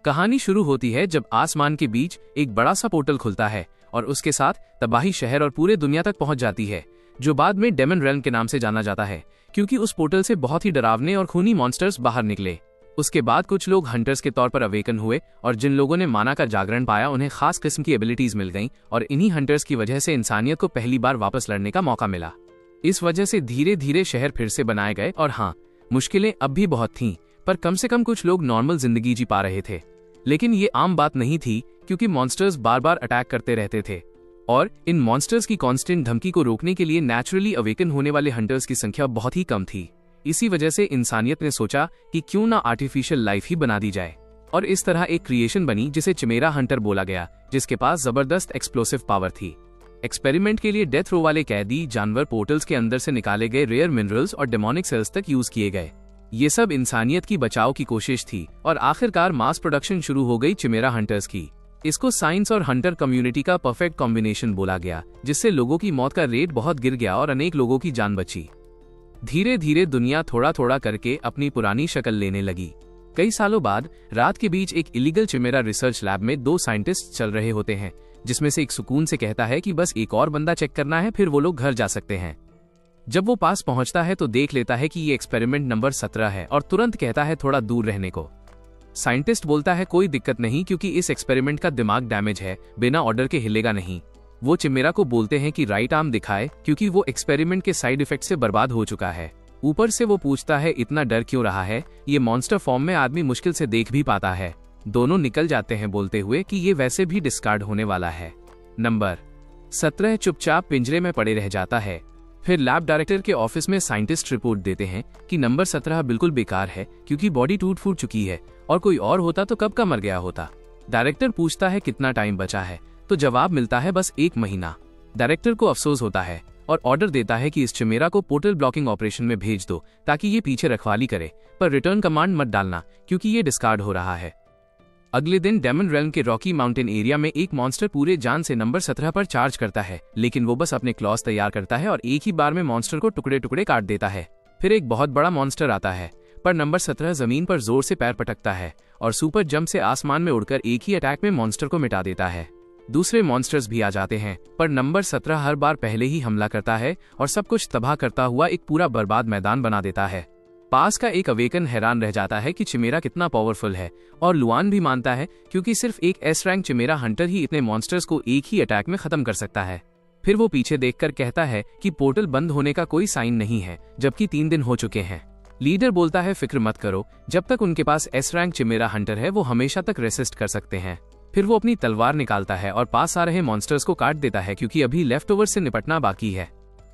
कहानी शुरू होती है जब आसमान के बीच एक बड़ा सा पोर्टल खुलता है और उसके साथ तबाही शहर और पूरे दुनिया तक पहुंच जाती है, जो बाद में डेमन रेल्म के नाम से जाना जाता है, क्योंकि उस पोर्टल से बहुत ही डरावने और खूनी मॉन्स्टर्स बाहर निकले। उसके बाद कुछ लोग हंटर्स के तौर पर अवेकन हुए और जिन लोगों ने माना का जागरण पाया उन्हें खास किस्म की एबिलिटीज मिल गईं और इन्हीं हंटर्स की वजह से इंसानियत को पहली बार वापस लड़ने का मौका मिला। इस वजह से धीरे धीरे शहर फिर से बनाए गए और हाँ, मुश्किलें अब भी बहुत थीं, पर कम से कम कुछ लोग नॉर्मल जिंदगी जी पा रहे थे। लेकिन ये आम बात नहीं थी, क्योंकि मॉन्स्टर्स बार बार अटैक करते रहते थे और इन मॉन्स्टर्स की कांस्टेंट धमकी को रोकने के लिए नेचुरली अवेकन होने वाले हंटर्स की संख्या बहुत ही कम थी। इसी वजह से इंसानियत ने सोचा कि क्यों ना आर्टिफिशियल लाइफ ही बना दी जाए, और इस तरह एक क्रिएशन बनी जिसे चिमेरा हंटर बोला गया, जिसके पास जबरदस्त एक्सप्लोसिव पावर थी। एक्सपेरिमेंट के लिए डेथ रो वाले कैदी जानवर पोर्टल्स के अंदर से निकाले गए रेयर मिनरल्स और डेमोनिक सेल्स तक यूज किए गए। ये सब इंसानियत की बचाव की कोशिश थी और आखिरकार मास प्रोडक्शन शुरू हो गई चिमेरा हंटर्स की। इसको साइंस और हंटर कम्युनिटी का परफेक्ट कॉम्बिनेशन बोला गया, जिससे लोगों की मौत का रेट बहुत गिर गया और अनेक लोगों की जान बची। धीरे धीरे दुनिया थोड़ा थोड़ा करके अपनी पुरानी शक्ल लेने लगी। कई सालों बाद रात के बीच एक इलीगल चिमेरा रिसर्च लैब में दो साइंटिस्ट चल रहे होते हैं, जिसमें से एक सुकून से कहता है कि बस एक और बंदा चेक करना है, फिर वो लोग घर जा सकते हैं। जब वो पास पहुंचता है तो देख लेता है कि ये एक्सपेरिमेंट नंबर 17 है और तुरंत कहता है थोड़ा दूर रहने को। साइंटिस्ट बोलता है कोई दिक्कत नहीं, क्योंकि इस एक्सपेरिमेंट का दिमाग डैमेज है, बिना ऑर्डर के हिलेगा नहीं। वो चिमेरा को बोलते हैं कि राइट आर्म दिखाए, क्योंकि वो एक्सपेरिमेंट के साइड इफेक्ट से बर्बाद हो चुका है। ऊपर से वो पूछता है इतना डर क्यों रहा है, ये मॉन्स्टर फॉर्म में आदमी मुश्किल से देख भी पाता है। दोनों निकल जाते हैं बोलते हुए कि ये वैसे भी डिस्कार्ड होने वाला है। नंबर 17 चुपचाप पिंजरे में पड़े रह जाता है। फिर लैब डायरेक्टर के ऑफिस में साइंटिस्ट रिपोर्ट देते हैं कि नंबर 17 बिल्कुल बेकार है, क्योंकि बॉडी टूट फूट चुकी है और कोई और होता तो कब का मर गया होता। डायरेक्टर पूछता है कितना टाइम बचा है, तो जवाब मिलता है बस 1 महीना। डायरेक्टर को अफसोस होता है और ऑर्डर देता है कि इस चिमेरा को पोर्टल ब्लॉकिंग ऑपरेशन में भेज दो ताकि ये पीछे रखवाली करे, पर रिटर्न कमांड मत डालना क्योंकि ये डिस्कार्ड हो रहा है। अगले दिन डेमन रेल्म के रॉकी माउंटेन एरिया में एक मॉन्स्टर पूरे जान से नंबर 17 पर चार्ज करता है, लेकिन वो बस अपने क्लॉज तैयार करता है और एक ही बार में मॉन्स्टर को टुकड़े टुकड़े काट देता है। फिर एक बहुत बड़ा मॉन्स्टर आता है, पर नंबर 17 जमीन पर जोर से पैर पटकता है और सुपर जंप से आसमान में उड़कर एक ही अटैक में मॉन्स्टर को मिटा देता है। दूसरे मॉन्स्टर्स भी आ जाते हैं, पर नंबर 17 हर बार पहले ही हमला करता है और सब कुछ तबाह करता हुआ एक पूरा बर्बाद मैदान बना देता है। पास का एक अवेकन हैरान रह जाता है कि चिमेरा कितना पावरफुल है, और लुआन भी मानता है, क्योंकि सिर्फ एक एस रैंक चिमेरा हंटर ही इतने मॉन्स्टर्स को एक ही अटैक में खत्म कर सकता है। फिर वो पीछे देखकर कहता है कि पोर्टल बंद होने का कोई साइन नहीं है, जबकि 3 दिन हो चुके हैं। लीडर बोलता है फिक्र मत करो, जब तक उनके पास एस रैंक चिमेरा हंटर है वो हमेशा तक रेसिस्ट कर सकते हैं। फिर वो अपनी तलवार निकालता है और पास आ रहे मॉन्स्टर्स को काट देता है, क्योंकि अभी लेफ्ट ओवर से निपटना बाकी है।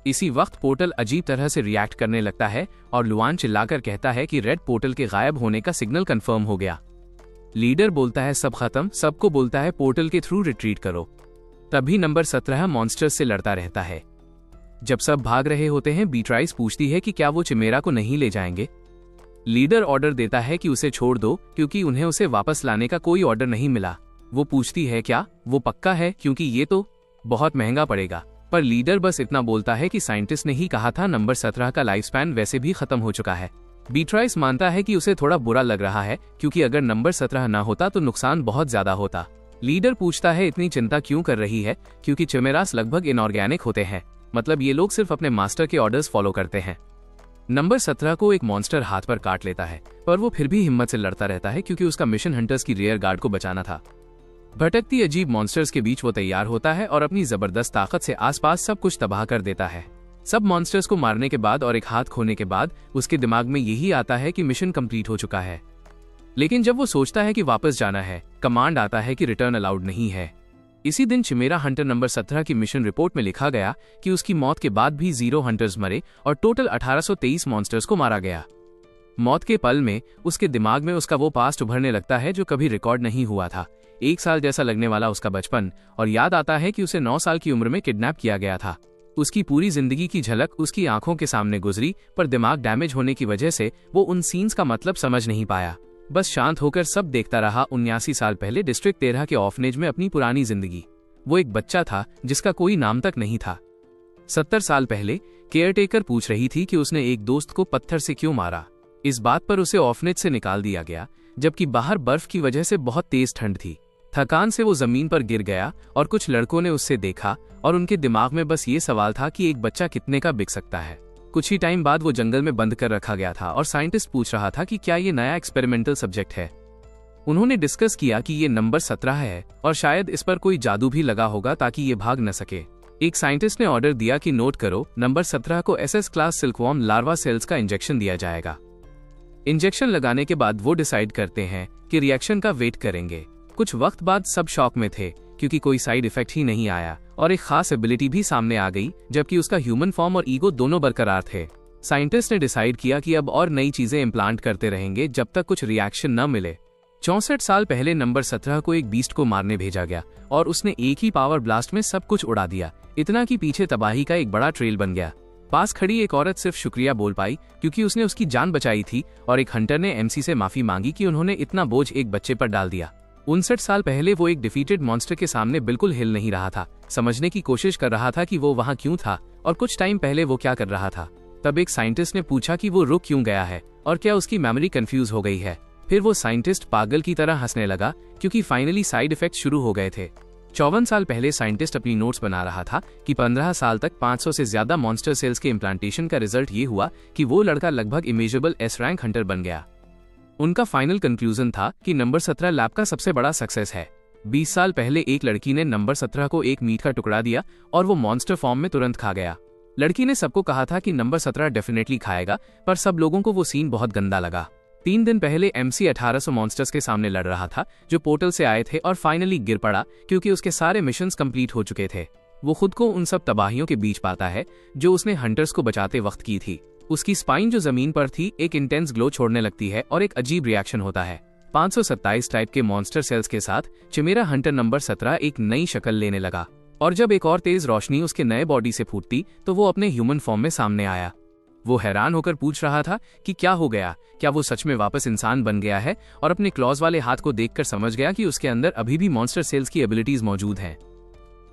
इसी वक्त पोर्टल अजीब तरह से रिएक्ट करने लगता है और लुआन चिल्लाकर कहता है कि रेड पोर्टल के गायब होने का सिग्नल कंफर्म हो गया। लीडर बोलता है सब खत्म, सबको बोलता है पोर्टल के थ्रू रिट्रीट करो। तभी नंबर 17 मॉन्स्टर्स से लड़ता रहता है। जब सब भाग रहे होते हैं, बीट्राइस पूछती है कि क्या वो चिमेरा को नहीं ले जाएंगे। लीडर ऑर्डर देता है कि उसे छोड़ दो, क्योंकि उन्हें उसे वापस लाने का कोई ऑर्डर नहीं मिला। वो पूछती है क्या वो पक्का है, क्योंकि ये तो बहुत महंगा पड़ेगा। पर लीडर बस इतना बोलता है कि साइंटिस्ट ने ही कहा था नंबर 17 का लाइफ स्पैन वैसे भी खत्म हो चुका है। बीट्राइस मानता है कि उसे थोड़ा बुरा लग रहा है, क्योंकि अगर नंबर 17 ना होता तो नुकसान बहुत ज्यादा होता। लीडर पूछता है इतनी चिंता क्यों कर रही है, क्योंकि चिमेरास लगभग इनऑर्गेनिक होते हैं, मतलब ये लोग सिर्फ अपने मास्टर के ऑर्डर्स फॉलो करते हैं। नंबर 17 को एक मॉन्स्टर हाथ पर काट लेता है, पर वो फिर भी हिम्मत से लड़ता रहता है, क्योंकि उसका मिशन हंटर्स की रियर गार्ड को बचाना था। भटकती अजीब मॉन्स्टर्स के बीच वो तैयार होता है और अपनी जबरदस्त ताकत से आसपास सब कुछ तबाह कर देता है। सब मॉन्स्टर्स को मारने के बाद और एक हाथ खोने के बाद उसके दिमाग में यही आता है कि मिशन कंप्लीट हो चुका है। लेकिन जब वो सोचता है कि वापस जाना है, कमांड आता है कि रिटर्न अलाउड नहीं है। इसी दिन चिमेरा हंटर नंबर 17 की मिशन रिपोर्ट में लिखा गया कि उसकी मौत के बाद भी 0 हंटर्स मरे और टोटल 1823 मॉन्स्टर्स को मारा गया। मौत के पल में उसके दिमाग में उसका वो पास्ट उभरने लगता है जो कभी रिकॉर्ड नहीं हुआ था। 1 साल जैसा लगने वाला उसका बचपन, और याद आता है कि उसे 9 साल की उम्र में किडनैप किया गया था। उसकी पूरी जिंदगी की झलक उसकी आंखों के सामने गुजरी, पर दिमाग डैमेज होने की वजह से वो उन सीन्स का मतलब समझ नहीं पाया। बस शांत होकर सब देखता रहा। 79 साल पहले डिस्ट्रिक्ट 13 के ऑर्फनेज में अपनी पुरानी जिंदगी। वो एक बच्चा था जिसका कोई नाम तक नहीं था। 70 साल पहले केयरटेकर पूछ रही थी कि उसने एक दोस्त को पत्थर से क्यों मारा। इस बात पर उसे ऑर्फनेज से निकाल दिया गया, जबकि बाहर बर्फ की वजह से बहुत तेज ठंड थी। थकान से वो जमीन पर गिर गया और कुछ लड़कों ने उससे देखा और उनके दिमाग में बस ये सवाल था कि एक बच्चा कितने का बिक सकता है। कुछ ही टाइम बाद वो जंगल में बंद कर रखा गया था और साइंटिस्ट पूछ रहा था कि क्या ये नया एक्सपेरिमेंटल सब्जेक्ट है। उन्होंने डिस्कस किया कि ये नंबर 17 है और शायद इस पर कोई जादू भी लगा होगा ताकि ये भाग न सके। एक साइंटिस्ट ने ऑर्डर दिया कि नोट करो, नंबर 17 को SS class silkworm larva cells का इंजेक्शन दिया जाएगा। इंजेक्शन लगाने के बाद वो डिसाइड करते हैं कि रिएक्शन का वेट करेंगे। कुछ वक्त बाद सब शॉक में थे क्योंकि कोई साइड इफेक्ट ही नहीं आया और एक खास एबिलिटी भी सामने आ गई, जबकि उसका ह्यूमन फॉर्म और ईगो दोनों बरकरार थे। साइंटिस्ट ने डिसाइड किया कि अब और नई चीजें इम्प्लांट करते रहेंगे जब तक कुछ रिएक्शन न मिले। 64 साल पहले नंबर 17 को एक बीस्ट को मारने भेजा गया और उसने एक ही पावर ब्लास्ट में सब कुछ उड़ा दिया, इतना कि पीछे तबाही का एक बड़ा ट्रेल बन गया। पास खड़ी एक औरत सिर्फ शुक्रिया बोल पाई क्योंकि उसने उसकी जान बचाई थी और एक हंटर ने MC से माफी मांगी कि उन्होंने इतना बोझ एक बच्चे पर डाल दिया। 59 साल पहले वो एक डिफीटेड मॉन्स्टर के सामने बिल्कुल हिल नहीं रहा था, समझने की कोशिश कर रहा था कि वो वहां क्यों था और कुछ टाइम पहले वो क्या कर रहा था। तब एक साइंटिस्ट ने पूछा कि वो रुक क्यों गया है और क्या उसकी मेमोरी कंफ्यूज हो गई है। फिर वो साइंटिस्ट पागल की तरह हंसने लगा क्योंकि फाइनली साइड इफेक्ट शुरू हो गए थे। 54 साल पहले साइंटिस्ट अपनी नोट्स बना रहा था कि 15 साल तक 500 से ज्यादा मॉन्स्टर सेल्स के इम्प्लांटेशन का रिजल्ट ये हुआ कि वो लड़का लगभग इमेजेबल S रैंक हंटर बन गया। उनका फाइनल कंक्लूजन था कि नंबर 17 लैब का सबसे बड़ा सक्सेस है। 20 साल पहले एक लड़की ने नंबर 17 को एक मीट का टुकड़ा दिया और वो मॉन्स्टर फॉर्म में तुरंत खा गया। लड़की ने सबको कहा था कि नंबर 17 डेफिनेटली खाएगा, पर सब लोगों को वो सीन बहुत गंदा लगा। 3 दिन पहले MC 1800 मॉन्स्टर्स के सामने लड़ रहा था जो पोर्टल से आए थे और फाइनली गिर पड़ा क्योंकि उसके सारे मिशंस कंप्लीट हो चुके थे। वो खुद को उन सब तबाहियों के बीच पाता है जो उसने हंटर्स को बचाते वक्त की थी। उसकी स्पाइन जो जमीन पर थी एक इंटेंस ग्लो छोड़ने लगती है और एक अजीब रिएक्शन होता है। 527 टाइप के मॉन्स्टर सेल्स के साथ चिमेरा हंटर नंबर 17 एक नई शक्ल लेने लगा और जब एक और तेज रोशनी उसके नए बॉडी से फूटती तो वो अपने ह्यूमन फॉर्म में सामने आया। वो हैरान होकर पूछ रहा था कि क्या हो गया, क्या वो सच में वापस इंसान बन गया है, और अपने क्लॉज वाले हाथ को देखकर समझ गया कि उसके अंदर अभी भी मॉन्स्टर सेल्स की एबिलिटीज मौजूद हैं।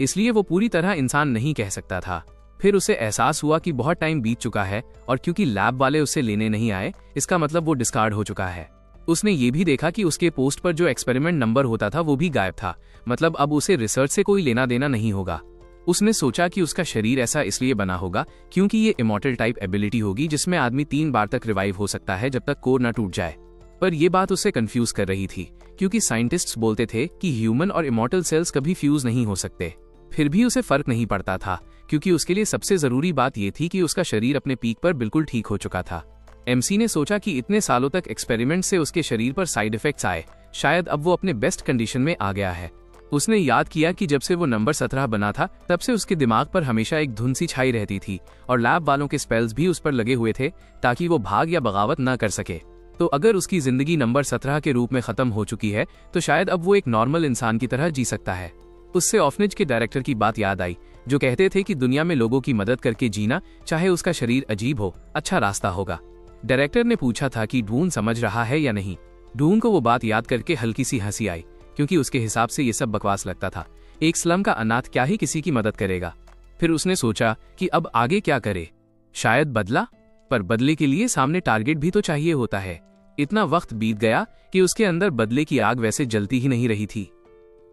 इसलिए वो पूरी तरह इंसान नहीं कह सकता था। फिर उसे एहसास हुआ कि बहुत टाइम बीत चुका है और क्योंकि लैब वाले उसे लेने नहीं आए, इसका मतलब वो डिस्कार्ड हो चुका है। उसने ये भी देखा कि उसके पोस्ट पर जो एक्सपेरिमेंट नंबर होता था वो भी गायब था, मतलब अब उसे रिसर्च से कोई लेना देना नहीं होगा। उसने सोचा कि उसका शरीर ऐसा इसलिए बना होगा क्योंकि ये इमॉर्टल टाइप एबिलिटी होगी जिसमें आदमी 3 बार तक रिवाइव हो सकता है जब तक कोर न टूट जाए। पर यह बात उसे कंफ्यूज कर रही थी क्योंकि साइंटिस्ट्स बोलते थे कि ह्यूमन और इमॉर्टल सेल्स कभी फ्यूज नहीं हो सकते। फिर भी उसे फर्क नहीं पड़ता था क्योंकि उसके लिए सबसे जरूरी बात यह थी कि उसका शरीर अपने पीक पर बिल्कुल ठीक हो चुका था। MC ने सोचा कि इतने सालों तक एक्सपेरिमेंट से उसके शरीर पर साइड इफेक्ट्स आए, शायद अब वो अपने बेस्ट कंडीशन में आ गया है। उसने याद किया कि जब से वो नंबर 17 बना था तब से उसके दिमाग पर हमेशा एक धुन सी छाई रहती थी और लैब वालों के स्पेल्स भी उस पर लगे हुए थे ताकि वो भाग या बगावत न कर सके। तो अगर उसकी जिंदगी नंबर 17 के रूप में खत्म हो चुकी है तो शायद अब वो एक नॉर्मल इंसान की तरह जी सकता है। उससे ऑर्फनेज के डायरेक्टर की बात याद आई जो कहते थे कि दुनिया में लोगों की मदद करके जीना, चाहे उसका शरीर अजीब हो, अच्छा रास्ता होगा। डायरेक्टर ने पूछा था कि ढूंढ समझ रहा है या नहीं। ढूंढ को वो बात याद करके हल्की सी हंसी आई क्योंकि उसके हिसाब से ये सब बकवास लगता था। एक स्लम का अनाथ क्या ही किसी की मदद करेगा। फिर उसने सोचा कि अब आगे क्या करे, शायद बदला, पर बदले के लिए सामने टारगेट भी तो चाहिए होता है। इतना वक्त बीत गया कि उसके अंदर बदले की आग वैसे जलती ही नहीं रही थी।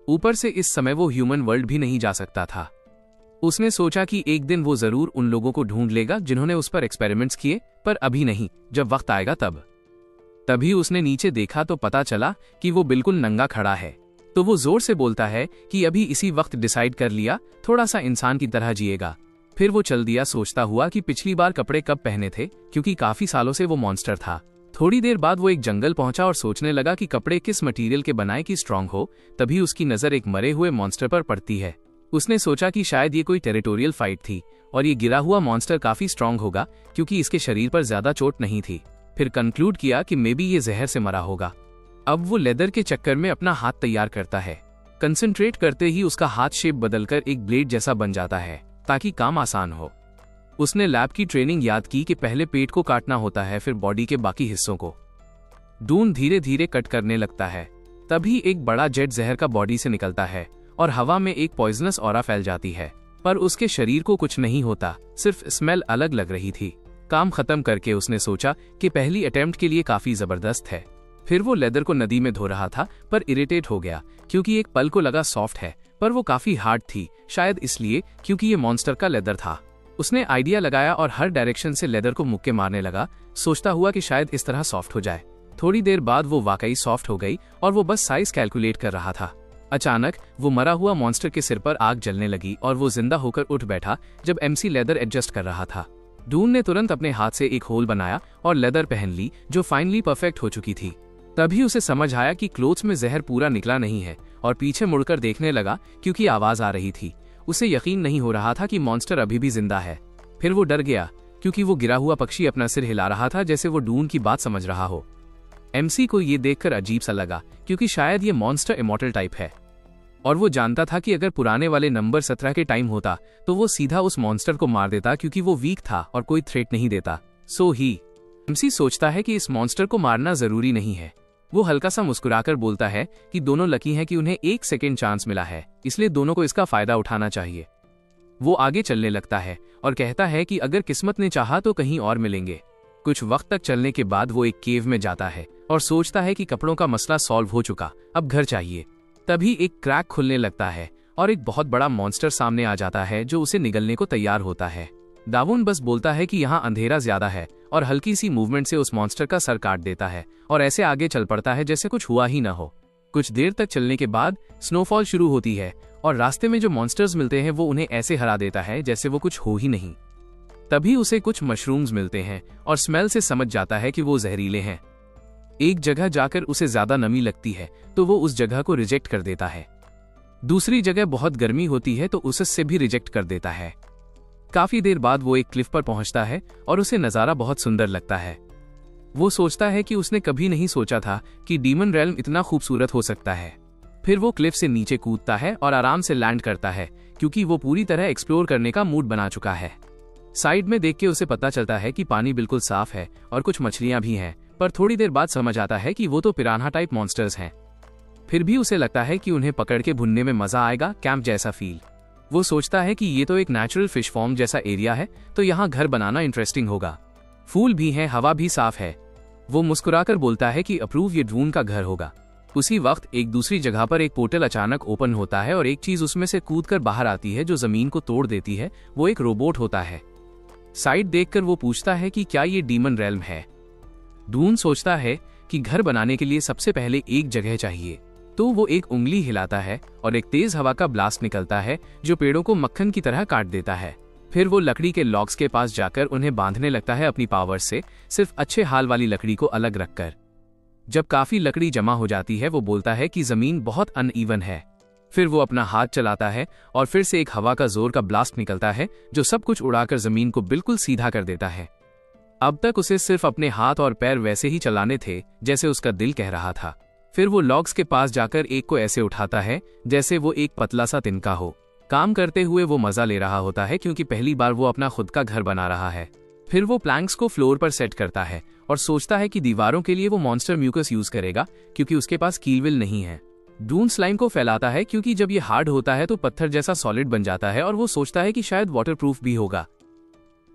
ऊपर से इस समय वो ह्यूमन वर्ल्ड भी नहीं जा सकता था। उसने सोचा कि एक दिन वो जरूर उन लोगों को ढूंढ लेगा जिन्होंने उस पर एक्सपेरिमेंट्स किए, पर अभी नहीं, जब वक्त आएगा तब। तभी उसने नीचे देखा तो पता चला कि वो बिल्कुल नंगा खड़ा है। तो वो जोर से बोलता है कि अभी इसी वक्त डिसाइड कर लिया, थोड़ा सा इंसान की तरह जिएगा। फिर वो चल दिया सोचता हुआ कि पिछली बार कपड़े कब पहने थे क्योंकि काफी सालों से वो मॉन्स्टर था। थोड़ी देर बाद वो एक जंगल पहुंचा और सोचने लगा कि कपड़े किस मटेरियल के बनाए कि स्ट्रांग हो। तभी उसकी नजर एक मरे हुए मॉन्स्टर पर पड़ती है। उसने सोचा कि शायद ये कोई टेरिटोरियल फाइट थी और ये गिरा हुआ मॉन्स्टर काफी स्ट्रांग होगा क्योंकि इसके शरीर पर ज्यादा चोट नहीं थी। फिर कंक्लूड किया कि मे बी ये जहर से मरा होगा। अब वो लेदर के चक्कर में अपना हाथ तैयार करता है। कंसंट्रेट करते ही उसका हाथ शेप बदलकर एक ब्लेड जैसा बन जाता है ताकि काम आसान हो। उसने लैब की ट्रेनिंग याद की कि पहले पेट को काटना होता है, फिर बॉडी के बाकी हिस्सों को। डून धीरे धीरे कट करने लगता है। तभी एक बड़ा जेट जहर का बॉडी से निकलता है और हवा में एक पॉइजनस ऑरा फैल जाती है, पर उसके शरीर को कुछ नहीं होता, सिर्फ स्मेल अलग लग रही थी। काम खत्म करके उसने सोचा कि पहली अटेम्प्ट के लिए काफी जबरदस्त है। फिर वो लेदर को नदी में धो रहा था पर इरिटेट हो गया क्योंकि एक पल को लगा सॉफ्ट है पर वो काफी हार्ड थी, शायद इसलिए क्योंकि ये मॉन्स्टर का लेदर था। उसने आइडिया लगाया और हर डायरेक्शन से लेदर को मुक्के मारने लगा, सोचता हुआ कि शायद इस तरह सॉफ्ट हो जाए। थोड़ी देर बाद वो वाकई सॉफ्ट हो गई और वो बस साइज कैलकुलेट कर रहा था। अचानक वो मरा हुआ मॉन्स्टर के सिर पर आग जलने लगी और वो जिंदा होकर उठ बैठा जब एमसी लेदर एडजस्ट कर रहा था। डून ने तुरंत अपने हाथ से एक होल बनाया और लेदर पहन ली जो फाइनली परफेक्ट हो चुकी थी। तभी उसे समझ आया कि क्लोथ्स में जहर पूरा निकला नहीं है और पीछे मुड़कर देखने लगा क्योंकि आवाज आ रही थी। उसे यकीन नहीं हो रहा था कि मॉन्स्टर अभी भी जिंदा है। फिर वो डर गया क्योंकि वो गिरा हुआ पक्षी अपना सिर हिला रहा था जैसे वो डून की बात समझ रहा हो। एमसी को ये देखकर अजीब सा लगा क्योंकि शायद ये मॉन्स्टर इमॉर्टल टाइप है और वो जानता था कि अगर पुराने वाले नंबर 17 के टाइम होता तो वो सीधा उस मॉन्स्टर को मार देता क्योंकि वो वीक था और कोई थ्रेट नहीं देता। सो ही एमसी सोचता है कि इस मॉन्स्टर को मारना जरूरी नहीं है। वो हल्का सा मुस्कुराकर बोलता है कि दोनों लकी हैं कि उन्हें एक सेकेंड चांस मिला है, इसलिए दोनों को इसका फायदा उठाना चाहिए। वो आगे चलने लगता है और कहता है कि अगर किस्मत ने चाहा तो कहीं और मिलेंगे। कुछ वक्त तक चलने के बाद वो एक केव में जाता है और सोचता है कि कपड़ों का मसला सॉल्व हो चुका, अब घर चाहिए। तभी एक क्रैक खुलने लगता है और एक बहुत बड़ा मॉन्स्टर सामने आ जाता है जो उसे निगलने को तैयार होता है। दावून बस बोलता है कि यहाँ अंधेरा ज्यादा है और हल्की सी मूवमेंट से उस मॉन्स्टर का सर काट देता है और ऐसे आगे चल पड़ता है जैसे कुछ हुआ ही न हो। कुछ देर तक चलने के बाद स्नोफॉल शुरू होती है और रास्ते में जो मॉन्स्टर्स मिलते हैं वो उन्हें ऐसे हरा देता है जैसे वो कुछ हो ही नहीं। तभी उसे कुछ मशरूम्स मिलते हैं और स्मेल से समझ जाता है कि वो जहरीले हैं। एक जगह जाकर उसे ज्यादा नमी लगती है तो वो उस जगह को रिजेक्ट कर देता है। दूसरी जगह बहुत गर्मी होती है तो उससे भी रिजेक्ट कर देता है। काफी देर बाद वो एक क्लिफ पर पहुंचता है और उसे नजारा बहुत सुंदर लगता है। वो सोचता है कि उसने कभी नहीं सोचा था कि डीमन रेल्म इतना खूबसूरत हो सकता है। फिर वो क्लिफ से नीचे कूदता है और आराम से लैंड करता है क्योंकि वो पूरी तरह एक्सप्लोर करने का मूड बना चुका है। साइड में देख के उसे पता चलता है कि पानी बिल्कुल साफ है और कुछ मछलियां भी हैं, पर थोड़ी देर बाद समझ आता है कि वो तो पिरान्हा टाइप मॉन्स्टर्स हैं। फिर भी उसे लगता है कि उन्हें पकड़ के भुनने में मजा आएगा, कैंप जैसा फील। वो सोचता है कि ये तो एक नेचुरल फिश फॉर्म जैसा एरिया है तो यहाँ घर बनाना इंटरेस्टिंग होगा। फूल भी हैं, हवा भी साफ है। वो मुस्कुराकर बोलता है कि अप्रूव ये ड्रून का घर होगा। उसी वक्त एक दूसरी जगह पर एक पोर्टल अचानक ओपन होता है और एक चीज उसमें से कूदकर बाहर आती है जो जमीन को तोड़ देती है। वो एक रोबोट होता है। साइड देखकर वो पूछता है कि क्या ये डीमन रेल्म है। ड्रून सोचता है कि घर बनाने के लिए सबसे पहले एक जगह चाहिए, तो वो एक उंगली हिलाता है और एक तेज हवा का ब्लास्ट निकलता है जो पेड़ों को मक्खन की तरह काट देता है। फिर वो लकड़ी के लॉग्स के पास जाकर उन्हें बांधने लगता है अपनी पावर से, सिर्फ अच्छे हाल वाली लकड़ी को अलग रखकर। जब काफी लकड़ी जमा हो जाती है वो बोलता है कि जमीन बहुत अनइवन है। फिर वो अपना हाथ चलाता है और फिर से एक हवा का जोर का ब्लास्ट निकलता है जो सब कुछ उड़ाकर जमीन को बिल्कुल सीधा कर देता है। अब तक उसे सिर्फ अपने हाथ और पैर वैसे ही चलाने थे जैसे उसका दिल कह रहा था। फिर वो लॉग्स के पास जाकर एक को ऐसे उठाता है जैसे वो एक पतला सा तिनका हो। काम करते हुए वो मजा ले रहा होता है क्योंकि पहली बार वो अपना खुद का घर बना रहा है। फिर वो प्लैंक्स को फ्लोर पर सेट करता है और सोचता है कि दीवारों के लिए वो मॉन्स्टर म्यूकस यूज करेगा क्योंकि उसके पास कीलविल नहीं है। डून स्लाइम को फैलाता है क्योंकि जब ये हार्ड होता है तो पत्थर जैसा सॉलिड बन जाता है और वो सोचता है कि शायद वाटरप्रूफ भी होगा।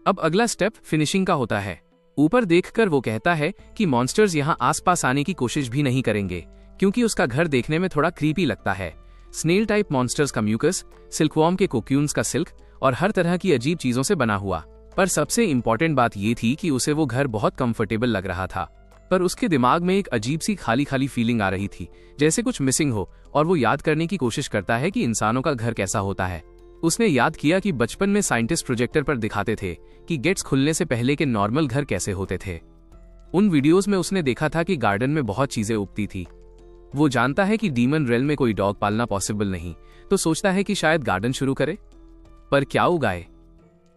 अब अगला स्टेप फिनिशिंग का होता है। ऊपर देखकर वो कहता है कि मॉन्स्टर्स यहाँ आसपास आने की कोशिश भी नहीं करेंगे क्योंकि उसका घर देखने में थोड़ा क्रीपी लगता है। स्नेल टाइप मॉन्स्टर्स का म्यूकस, सिल्कवॉर्म के कोक्यून्स का सिल्क और हर तरह की अजीब चीजों से बना हुआ। पर सबसे इम्पोर्टेंट बात ये थी कि उसे वो घर बहुत कंफर्टेबल लग रहा था, पर उसके दिमाग में एक अजीब सी खाली खाली फीलिंग आ रही थी जैसे कुछ मिसिंग हो और वो याद करने की कोशिश करता है कि इंसानों का घर कैसा होता है। उसने याद किया कि बचपन में साइंटिस्ट प्रोजेक्टर पर दिखाते थे कि गेट्स खुलने से पहले के नॉर्मल घर कैसे होते थे। उन वीडियोस में उसने देखा था कि गार्डन में बहुत चीजें उगती थी। वो जानता है कि डीमन रेल में कोई डॉग पालना पॉसिबल नहीं, तो सोचता है कि शायद गार्डन शुरू करे, पर क्या उगाए।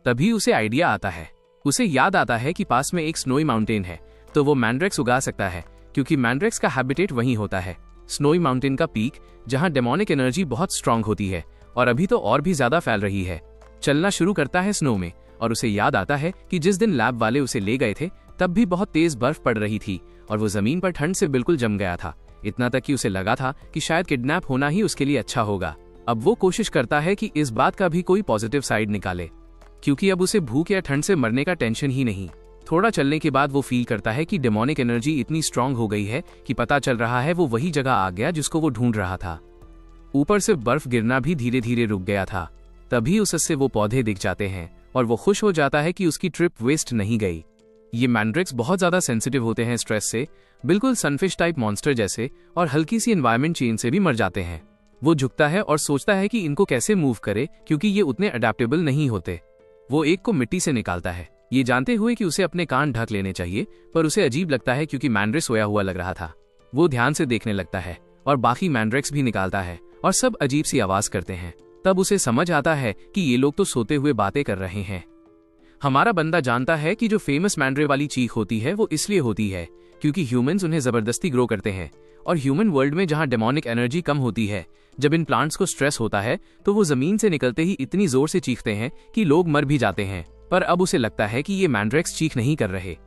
तभी उसे आइडिया आता है। उसे याद आता है कि पास में एक स्नोई माउंटेन है तो वो मैंड्रेक्स उगा सकता है क्योंकि मैंड्रेक्स का हैबिटेट वहीं होता है। स्नोई माउंटेन का पीक जहां डेमोनिक एनर्जी बहुत स्ट्रांग होती है और अभी तो और भी ज्यादा फैल रही है। चलना शुरू करता है स्नो में और उसे याद आता है कि जिस दिन लैब वाले उसे ले गए थे तब भी बहुत तेज बर्फ पड़ रही थी और वो जमीन पर ठंड से बिल्कुल जम गया था, इतना तक कि उसे लगा था कि शायद किडनैप होना ही उसके लिए अच्छा होगा। अब वो कोशिश करता है कि इस बात का भी कोई पॉजिटिव साइड निकाले क्योंकि अब उसे भूख या ठंड से मरने का टेंशन ही नहीं। थोड़ा चलने के बाद वो फील करता है कि डेमोनिक एनर्जी इतनी स्ट्रांग हो गई है कि पता चल रहा है वो वही जगह आ गया जिसको वो ढूंढ रहा था। ऊपर से बर्फ गिरना भी धीरे धीरे रुक गया था। तभी उससे वो पौधे दिख जाते हैं और वो खुश हो जाता है कि उसकी ट्रिप वेस्ट नहीं गई। ये मैंड्रिक्स बहुत ज्यादा सेंसिटिव होते हैं स्ट्रेस से, बिल्कुल सनफिश टाइप मॉन्स्टर जैसे, और हल्की सी एनवायरमेंट चेंज से भी मर जाते हैं। वो झुकता है और सोचता है कि इनको कैसे मूव करे क्योंकि ये उतने अडेप्टेबल नहीं होते। वो एक को मिट्टी से निकालता है, ये जानते हुए कि उसे अपने कान ढक लेने चाहिए, पर उसे अजीब लगता है क्योंकि मैंड्रिक्स सोया हुआ लग रहा था। वो ध्यान से देखने लगता है और बाकी मैंड्रिक्स भी निकालता है और सब अजीब सी आवाज करते हैं। तब उसे समझ आता है कि ये लोग तो सोते हुए बातें कर रहे हैं। हमारा बंदा जानता है कि जो फेमस मैंड्रे वाली चीख होती है वो इसलिए होती है क्योंकि ह्यूमंस उन्हें जबरदस्ती ग्रो करते हैं, और ह्यूमन वर्ल्ड में जहां डेमोनिक एनर्जी कम होती है, जब इन प्लांट्स को स्ट्रेस होता है तो वो जमीन से निकलते ही इतनी जोर से चीखते हैं कि लोग मर भी जाते हैं। पर अब उसे लगता है कि ये मैंड्रेक्स चीख नहीं कर रहे,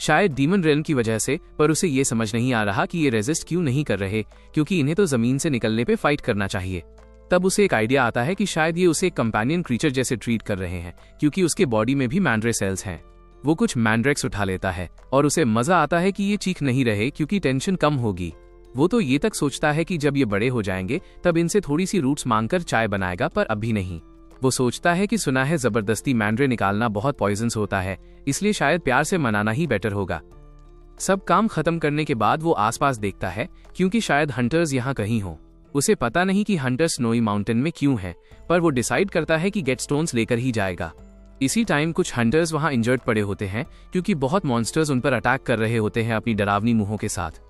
शायद डीमन रेल्म की वजह से, पर उसे ये समझ नहीं आ रहा कि ये रेजिस्ट क्यों नहीं कर रहे क्योंकि इन्हें तो जमीन से निकलने पे फाइट करना चाहिए। तब उसे एक आइडिया आता है कि शायद ये उसे एक कंपेनियन क्रीचर जैसे ट्रीट कर रहे हैं क्योंकि उसके बॉडी में भी मैंड्रे सेल्स हैं। वो कुछ मैंड्रेक्स उठा लेता है और उसे मजा आता है कि ये चीख नहीं रहे क्योंकि टेंशन कम होगी। वो तो ये तक सोचता है कि जब ये बड़े हो जाएंगे तब इनसे थोड़ी सी रूट्स मांगकर चाय बनाएगा, पर अभी नहीं। वो सोचता है कि सुना है जबरदस्ती मैंड्रे निकालना बहुत पॉइजन्स होता है, इसलिए शायद प्यार से मनाना ही बेटर होगा। सब काम खत्म करने के बाद वो आसपास देखता है क्योंकि शायद हंटर्स यहाँ कहीं हो। उसे पता नहीं कि हंटर्स स्नोई माउंटेन में क्यों है, पर वो डिसाइड करता है कि गेट स्टोन्स लेकर ही जाएगा। इसी टाइम कुछ हंटर्स वहां इंजर्ड पड़े होते हैं क्योंकि बहुत मॉन्स्टर्स उन पर अटैक कर रहे होते हैं अपनी डरावनी मुंहों के साथ।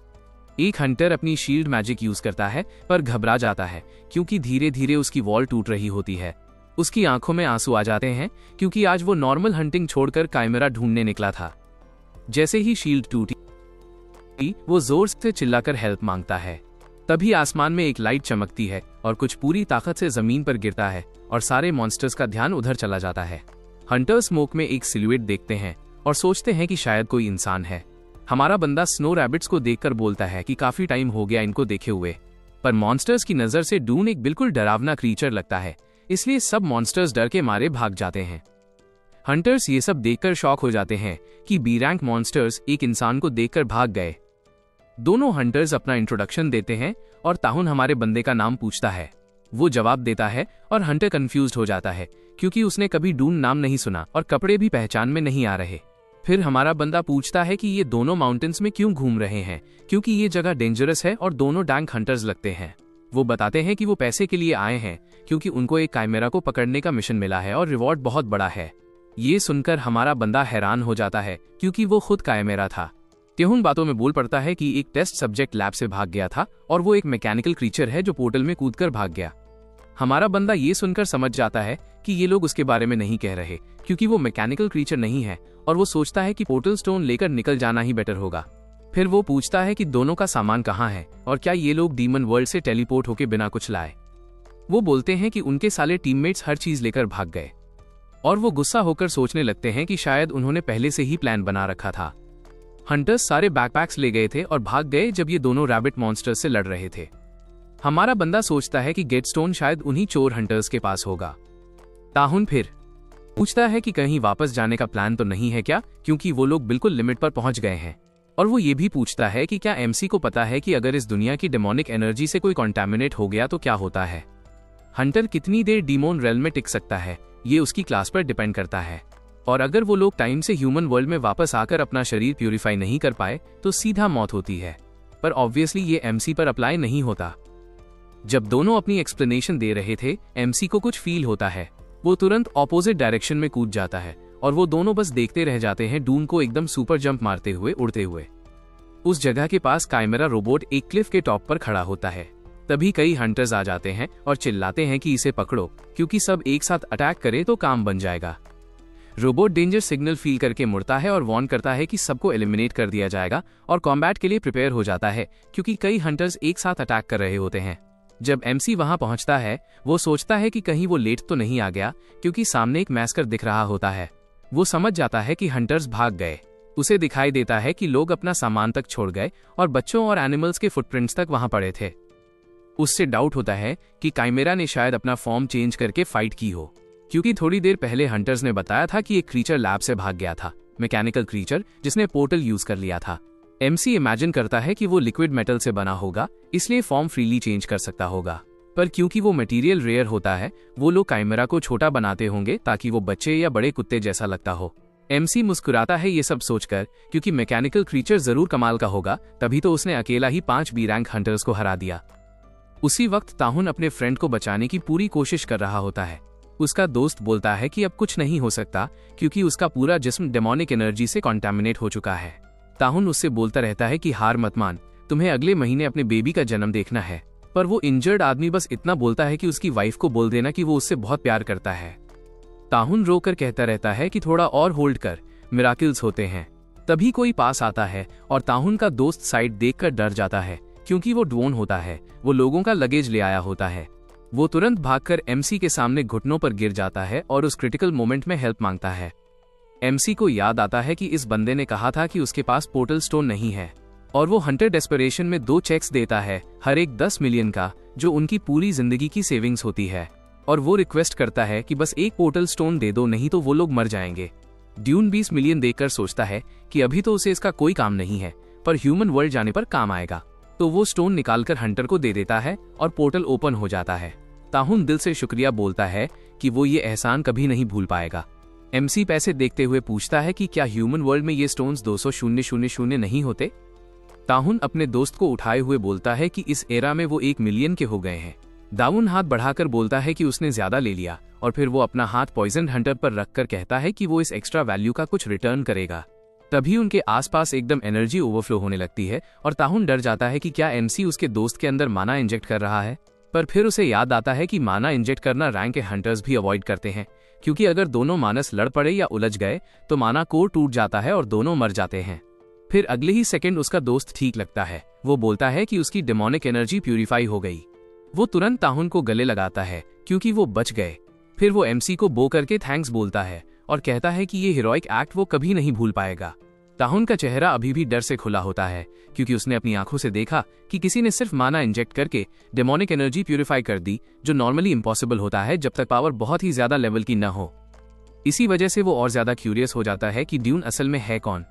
एक हंटर अपनी शील्ड मैजिक यूज करता है पर घबरा जाता है क्योंकि धीरे धीरे उसकी वॉल टूट रही होती है। उसकी आंखों में आंसू आ जाते हैं क्योंकि आज वो नॉर्मल हंटिंग छोड़कर काइमेरा ढूंढने निकला था। जैसे ही शील्ड टूटी वो जोर से चिल्लाकर हेल्प मांगता है। तभी आसमान में एक लाइट चमकती है और कुछ पूरी ताकत से जमीन पर गिरता है और सारे मॉन्स्टर्स का ध्यान उधर चला जाता है। हंटर स्मोक में एक सिलुएट देखते हैं और सोचते हैं कि शायद कोई इंसान है। हमारा बंदा स्नो रैबिट्स को देखकर बोलता है कि काफी टाइम हो गया इनको देखे हुए, पर मॉन्स्टर्स की नजर से डून एक बिल्कुल डरावना क्रीचर लगता है, इसलिए सब मॉन्स्टर्स डर के मारे भाग जाते हैं। हंटर्स ये सब देखकर शॉक हो जाते हैं कि बी रैंक मॉन्स्टर्स एक इंसान को देखकर भाग गए। दोनों हंटर्स अपना इंट्रोडक्शन देते हैं और ताहुन हमारे बंदे का नाम पूछता है। वो जवाब देता है और हंटर कंफ्यूज्ड हो जाता है क्योंकि उसने कभी डून नाम नहीं सुना और कपड़े भी पहचान में नहीं आ रहे। फिर हमारा बंदा पूछता है कि ये दोनों माउंटेन्स में क्यों घूम रहे हैं क्योंकि ये जगह डेंजरस है और दोनों डैंक हंटर्स लगते हैं। वो बताते हैं कि वो पैसे के लिए आए हैं क्योंकि उनको एक काइमेरा को पकड़ने का मिशन मिला है और रिवॉर्ड बहुत बड़ा है। ये सुनकर हमारा बंदा हैरान हो जाता है क्योंकि वो खुद काइमेरा था। त्योहुन बातों में बोल पड़ता है कि एक टेस्ट सब्जेक्ट लैब से भाग गया था और वो एक मैकेनिकल क्रीचर है जो पोर्टल में कूदकर भाग गया। हमारा बंदा ये सुनकर समझ जाता है कि ये लोग उसके बारे में नहीं कह रहे क्योंकि वो मैकेनिकल क्रीचर नहीं है, और वो सोचता है कि पोर्टल स्टोन लेकर निकल जाना ही बेटर होगा। फिर वो पूछता है कि दोनों का सामान कहाँ है और क्या ये लोग डीमन वर्ल्ड से टेलीपोर्ट होके बिना कुछ लाए। वो बोलते हैं कि उनके साले टीममेट्स हर चीज लेकर भाग गए, और वो गुस्सा होकर सोचने लगते हैं कि शायद उन्होंने पहले से ही प्लान बना रखा था। हंटर्स सारे बैकपैक्स ले गए थे और भाग गए जब ये दोनों रैबिट मॉन्स्टर्स से लड़ रहे थे। हमारा बंदा सोचता है कि गेटस्टोन शायद उन्हीं चोर हंटर्स के पास होगा। ताहुन फिर पूछता है कि कहीं वापस जाने का प्लान तो नहीं है क्या, क्योंकि वो लोग बिल्कुल लिमिट पर पहुंच गए हैं। और वो ये भी पूछता है कि क्या एमसी को पता है कि अगर इस दुनिया की डेमोनिक एनर्जी से कोई कॉन्टैमिनेट हो गया तो क्या होता है। हंटर कितनी देर डीमोन रेल्म में टिक सकता है ये उसकी क्लास पर डिपेंड करता है, और अगर वो लोग टाइम से ह्यूमन वर्ल्ड में वापस आकर अपना शरीर प्यूरिफाई नहीं कर पाए तो सीधा मौत होती है। पर ऑब्वियसली ये एमसी पर अप्लाई नहीं होता। जब दोनों अपनी एक्सप्लेनेशन दे रहे थे, एमसी को कुछ फील होता है। वो तुरंत ऑपोजिट डायरेक्शन में कूद जाता है और वो दोनों बस देखते रह जाते हैं डून को एकदम सुपर जंप मारते हुए उड़ते हुए। उस जगह के पास काइमेरा रोबोट एक क्लिफ के टॉप पर खड़ा होता है। तभी कई हंटर्स आ जाते हैं और चिल्लाते हैं कि इसे पकड़ो, क्योंकि सब एक साथ अटैक करे तो काम बन जाएगा। रोबोट डेंजर सिग्नल फील करके मुड़ता है और वार्न करता है कि सबको एलिमिनेट कर दिया जाएगा और कॉम्बैट के लिए प्रिपेयर हो जाता है क्योंकि कई हंटर्स एक साथ अटैक कर रहे होते हैं। जब एमसी वहां पहुंचता है, वो सोचता है कि कहीं वो लेट तो नहीं आ गया क्योंकि सामने एक मैस्कर दिख रहा होता है। वो समझ जाता है कि हंटर्स भाग गए। उसे दिखाई देता है कि लोग अपना सामान तक छोड़ गए और बच्चों और एनिमल्स के फुटप्रिंट्स तक वहां पड़े थे। उससे डाउट होता है कि काइमेरा ने शायद अपना फॉर्म चेंज करके फाइट की हो, क्योंकि थोड़ी देर पहले हंटर्स ने बताया था कि एक क्रीचर लैब से भाग गया था। मैकेनिकल क्रीचर जिसने पोर्टल यूज कर लिया था। एमसी इमेजिन करता है कि वो लिक्विड मेटल से बना होगा, इसलिए फॉर्म फ्रीली चेंज कर सकता होगा। पर क्योंकि वो मटेरियल रेयर होता है, वो लोग काइमेरा को छोटा बनाते होंगे ताकि वो बच्चे या बड़े कुत्ते जैसा लगता हो। एमसी मुस्कुराता है ये सब सोचकर, क्योंकि मैकेनिकल क्रीचर जरूर कमाल का होगा, तभी तो उसने अकेला ही 5 बी रैंक हंटर्स को हरा दिया। उसी वक्त ताहुन अपने फ्रेंड को बचाने की पूरी कोशिश कर रहा होता है। उसका दोस्त बोलता है कि अब कुछ नहीं हो सकता क्योंकि उसका पूरा जिस्म डेमोनिक एनर्जी से कॉन्टैमिनेट हो चुका है। ताहुन उससे बोलता रहता है कि हार मत मान, तुम्हें अगले महीने अपने बेबी का जन्म देखना है। पर वो इंजर्ड आदमी बस इतना बोलता है कि उसकी वाइफ को बोल देना कि वो उससे बहुत प्यार करता है। ताहुन रोकर कहता रहता है कि थोड़ा और होल्ड कर, मिराकिल्स होते हैं। तभी कोई पास आता है और ताहुन का दोस्त साइड देखकर डर जाता है, क्योंकि वो ड्वोन होता है, वो लोगों का लगेज ले आया होता है। वो तुरंत भागकर एमसी के सामने घुटनों पर गिर जाता है और उस क्रिटिकल मोमेंट में हेल्प मांगता है। एमसी को याद आता है कि इस बंदे ने कहा था कि उसके पास पोर्टल स्टोन नहीं है, और वो हंटर डेस्परेशन में 2 चेक्स देता है, हर एक 10 मिलियन का, जो उनकी पूरी जिंदगी की सेविंग्स होती है। और वो रिक्वेस्ट करता है कि बस एक पोर्टल स्टोन दे दो, नहीं तो वो लोग मर जाएंगे। ड्यून 20 मिलियन देखकर सोचता है कि अभी तो उसे इसका कोई काम नहीं है, पर ह्यूमन वर्ल्ड जाने पर काम आएगा। तो वो स्टोन निकालकर हंटर को दे देता है और पोर्टल ओपन हो जाता है। ताहुन दिल से शुक्रिया बोलता है कि वो ये एहसान कभी नहीं भूल पाएगा। एमसी पैसे देखते हुए पूछता है कि क्या ह्यूमन वर्ल्ड में ये स्टोन्स 200,000 नहीं होते। ताहुन अपने दोस्त को उठाए हुए बोलता है कि इस एरा में वो 1 मिलियन के हो गए हैं। दाउन हाथ बढ़ाकर बोलता है कि उसने ज्यादा ले लिया, और फिर वो अपना हाथ पॉइजन हंटर पर रखकर कहता है कि वो इस एक्स्ट्रा वैल्यू का कुछ रिटर्न करेगा। तभी उनके आसपास एकदम एनर्जी ओवरफ्लो होने लगती है और ताहुन डर जाता है कि क्या एमसी उसके दोस्त के अंदर माना इंजेक्ट कर रहा है। पर फिर उसे याद आता है कि माना इंजेक्ट करना रैंक के हंटर्स भी अवॉइड करते हैं, क्योंकि अगर दोनों मानस लड़ पड़े या उलझ गए तो माना कोर टूट जाता है और दोनों मर जाते हैं। फिर अगले ही सेकंड उसका दोस्त ठीक लगता है। वो बोलता है कि उसकी डेमोनिक एनर्जी प्यूरिफाई हो गई। वो तुरंत ताहुन को गले लगाता है क्योंकि वो बच गए। फिर वो एमसी को बो करके थैंक्स बोलता है और कहता है कि ये हीरोइक एक्ट वो कभी नहीं भूल पाएगा। ताहुन का चेहरा अभी भी डर से खुला होता है, क्योंकि उसने अपनी आंखों से देखा कि किसी ने सिर्फ माना इंजेक्ट करके डेमोनिक एनर्जी प्यूरिफाई कर दी, जो नॉर्मली इम्पॉसिबल होता है जब तक पावर बहुत ही ज्यादा लेवल की न हो। इसी वजह से वो और ज्यादा क्यूरियस हो जाता है कि ड्यून असल में है कौन।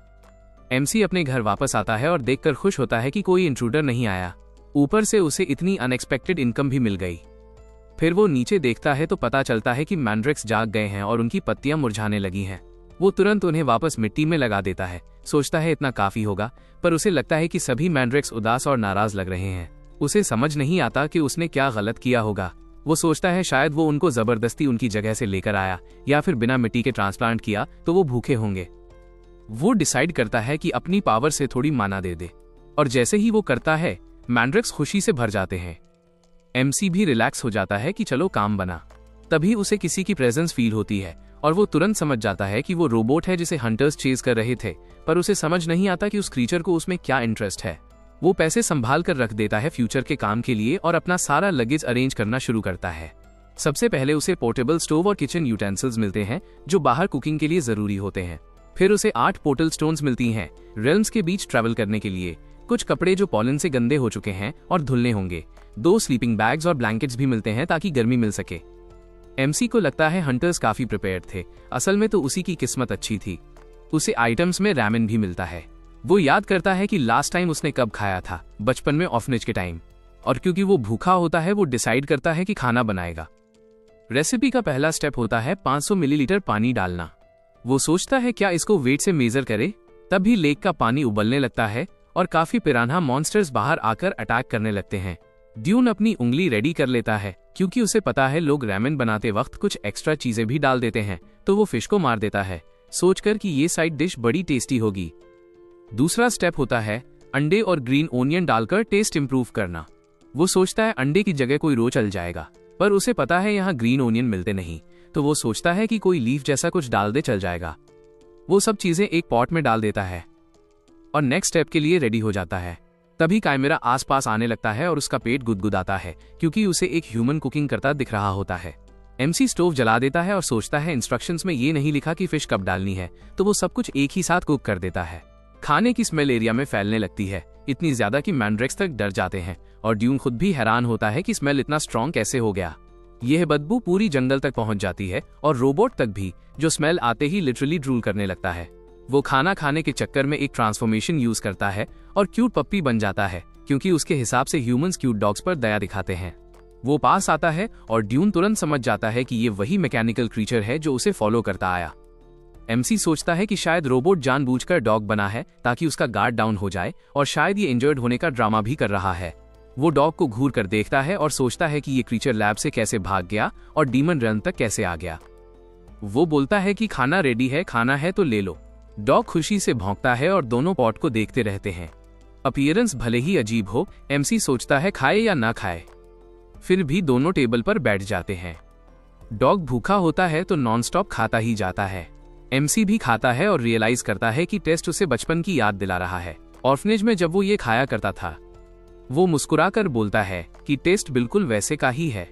एमसी अपने घर वापस आता है और देखकर खुश होता है कि कोई इंट्रूडर नहीं आया। ऊपर से उसे इतनी अनएक्सपेक्टेड इनकम भी मिल गई। फिर वो नीचे देखता है तो पता चलता है कि मैंड्रिक्स जाग गए हैं और उनकी पत्तियां मुरझाने लगी हैं। वो तुरंत उन्हें वापस मिट्टी में लगा देता है। सोचता है इतना काफी होगा, पर उसे लगता है कि सभी मैंड्रिक्स उदास और नाराज लग रहे हैं। उसे समझ नहीं आता कि उसने क्या गलत किया होगा। वो सोचता है शायद वो उनको जबरदस्ती उनकी जगह से लेकर आया, या फिर बिना मिट्टी के ट्रांसप्लांट किया तो वो भूखे होंगे। वो डिसाइड करता है कि अपनी पावर से थोड़ी माना दे दे, और जैसे ही वो करता है मैंड्रिक्स खुशी से भर जाते हैं। एमसी भी रिलैक्स हो जाता है कि चलो काम बना। तभी उसे किसी की प्रेजेंस फील होती है और वो तुरंत समझ जाता है कि वो रोबोट है जिसे हंटर्स चेज कर रहे थे, पर उसे समझ नहीं आता कि उस क्रीचर को उसमें क्या इंटरेस्ट है। वो पैसे संभाल कर रख देता है फ्यूचर के काम के लिए और अपना सारा लगेज अरेंज करना शुरू करता है। सबसे पहले उसे पोर्टेबल स्टोव और किचन यूटेंसिल्स मिलते हैं जो बाहर कुकिंग के लिए जरूरी होते हैं। फिर उसे 8 पोर्टल स्टोन्स मिलती हैं रेल्म्स के बीच ट्रैवल करने के लिए, कुछ कपड़े जो पॉलन से गंदे हो चुके हैं और धुलने होंगे, 2 स्लीपिंग बैग्स और ब्लैंकेट्स भी मिलते हैं ताकि गर्मी मिल सके। एमसी को लगता है हंटर्स काफी प्रिपेयर्ड थे, असल में तो उसी की किस्मत अच्छी थी। उसे आइटम्स में रैमेन भी मिलता है। वो याद करता है कि लास्ट टाइम उसने कब खाया था, बचपन में ऑर्फनेज के टाइम, और क्योंकि वो भूखा होता है वो डिसाइड करता है कि खाना बनाएगा। रेसिपी का पहला स्टेप होता है 500 मिलीलीटर पानी डालना। वो सोचता है क्या इसको वेट से मेजर करे, तभी लेक का पानी उबलने लगता है और काफी पिरान्हा मॉन्स्टर्स बाहर आकर अटैक करने लगते हैं। ड्यून अपनी उंगली रेडी कर लेता है क्योंकि उसे पता है लोग रैमेन बनाते वक्त कुछ एक्स्ट्रा चीजें भी डाल देते हैं, तो वो फिश को मार देता है सोचकर कि ये साइड डिश बड़ी टेस्टी होगी। दूसरा स्टेप होता है अंडे और ग्रीन ओनियन डालकर टेस्ट इंप्रूव करना। वो सोचता है अंडे की जगह कोई रो चल जाएगा, पर उसे पता है यहाँ ग्रीन ओनियन मिलते नहीं, तो वो सोचता है कि कोई लीफ जैसा कुछ डाल दे चल जाएगा। वो सब चीजें एक पॉट में डाल देता है और नेक्स्ट स्टेप के लिए रेडी हो जाता है। तभी काइमेरा आसपास आने लगता है और उसका पेट गुदगुदाता है क्योंकि उसे एक ह्यूमन कुकिंग करता दिख रहा होता है। एमसी स्टोव जला देता है और सोचता है इंस्ट्रक्शंस में ये नहीं लिखा कि फिश कब डालनी है, तो वो सब कुछ एक ही साथ कुक कर देता है। खाने की स्मेल एरिया में फैलने लगती है, इतनी ज्यादा कि मैंड्रिक्स तक डर जाते हैं और ड्यून खुद भी हैरान होता है कि स्मेल इतना स्ट्रॉन्ग कैसे हो गया। यह बदबू पूरी जंगल तक पहुंच जाती है और रोबोट तक भी, जो स्मेल आते ही लिटरली ड्रूल करने लगता है। वो खाना खाने के चक्कर में एक ट्रांसफॉर्मेशन यूज करता है और क्यूट पप्पी बन जाता है, क्योंकि उसके हिसाब से ह्यूमंस क्यूट डॉग्स पर दया दिखाते हैं। वो पास आता है और ड्यून तुरंत समझ जाता है कि ये वही मैकेनिकल क्रीचर है जो उसे फॉलो करता आया। एमसी सोचता है कि शायद रोबोट जानबूझकर डॉग बना है ताकि उसका गार्ड डाउन हो जाए, और शायद ये इंजर्ड होने का ड्रामा भी कर रहा है। वो डॉग को घूर कर देखता है और सोचता है कि ये क्रीचर लैब से कैसे भाग गया और डीमन रेल्म तक कैसे आ गया। वो बोलता है कि खाना रेडी है, खाना है तो ले लो। डॉग खुशी से भौंकता है और दोनों पॉट को देखते रहते हैं। अपीयरेंस भले ही अजीब हो, एमसी सोचता है खाए या ना खाए। फिर भी दोनों टेबल पर बैठ जाते हैं। डॉग भूखा होता है तो नॉनस्टॉप खाता ही जाता है। एमसी भी खाता है और रियलाइज करता है कि टेस्ट उसे बचपन की याद दिला रहा है, ऑर्फनेज में जब वो ये खाया करता था। वो मुस्कुराकर बोलता है कि टेस्ट बिल्कुल वैसे का ही है।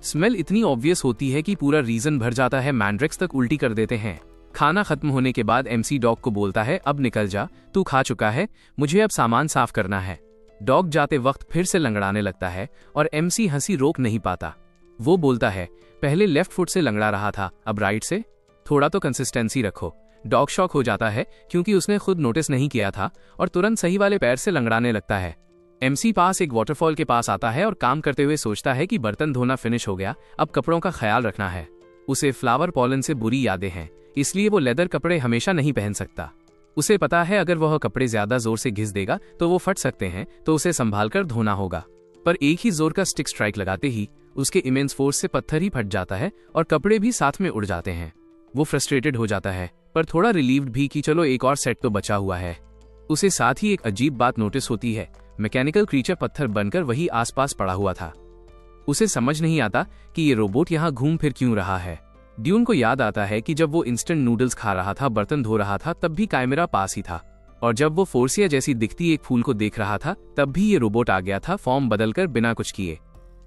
स्मेल इतनी ऑब्वियस होती है कि पूरा रीजन भर जाता है, मैंड्रेक्स तक उल्टी कर देते हैं। खाना खत्म होने के बाद एमसी डॉग को बोलता है, अब निकल जा, तू खा चुका है, मुझे अब सामान साफ करना है। डॉग जाते वक्त फिर से लंगड़ाने लगता है और एमसी हंसी रोक नहीं पाता। वो बोलता है, पहले लेफ्ट फुट से लंगड़ा रहा था, अब राइट से, थोड़ा तो कंसिस्टेंसी रखो। डॉग शॉक हो जाता है क्योंकि उसने खुद नोटिस नहीं किया था और तुरंत सही वाले पैर से लंगड़ाने लगता है। एमसी पास एक वाटरफॉल के पास आता है और काम करते हुए सोचता है कि बर्तन धोना फिनिश हो गया, अब कपड़ों का ख्याल रखना है। उसे फ्लावर पॉलन से बुरी यादें हैं, इसलिए वो लेदर कपड़े हमेशा नहीं पहन सकता। उसे पता है अगर वह कपड़े ज्यादा जोर से घिस देगा तो वो फट सकते हैं, तो उसे संभाल कर धोना होगा। पर एक ही जोर का स्टिक स्ट्राइक लगाते ही उसके इमेंस फोर्स से पत्थर ही फट जाता है और कपड़े भी साथ में उड़ जाते हैं। वो फ्रस्ट्रेटेड हो जाता है, पर थोड़ा रिलीव्ड भी कि चलो एक और सेट तो बचा हुआ है। उसे साथ ही एक अजीब बात नोटिस होती है, मैकेनिकल क्रीचर पत्थर बनकर वही आसपास पड़ा हुआ था। उसे समझ नहीं आता कि ये रोबोट यहाँ घूम फिर क्यों रहा है। ड्यून को याद आता है कि जब वो इंस्टेंट नूडल्स खा रहा था, बर्तन धो रहा था, तब भी काइमेरा पास ही था, और जब वो फोर्सिया जैसी दिखती एक फूल को देख रहा था तब भी ये रोबोट आ गया था, फॉर्म बदलकर बिना कुछ किए।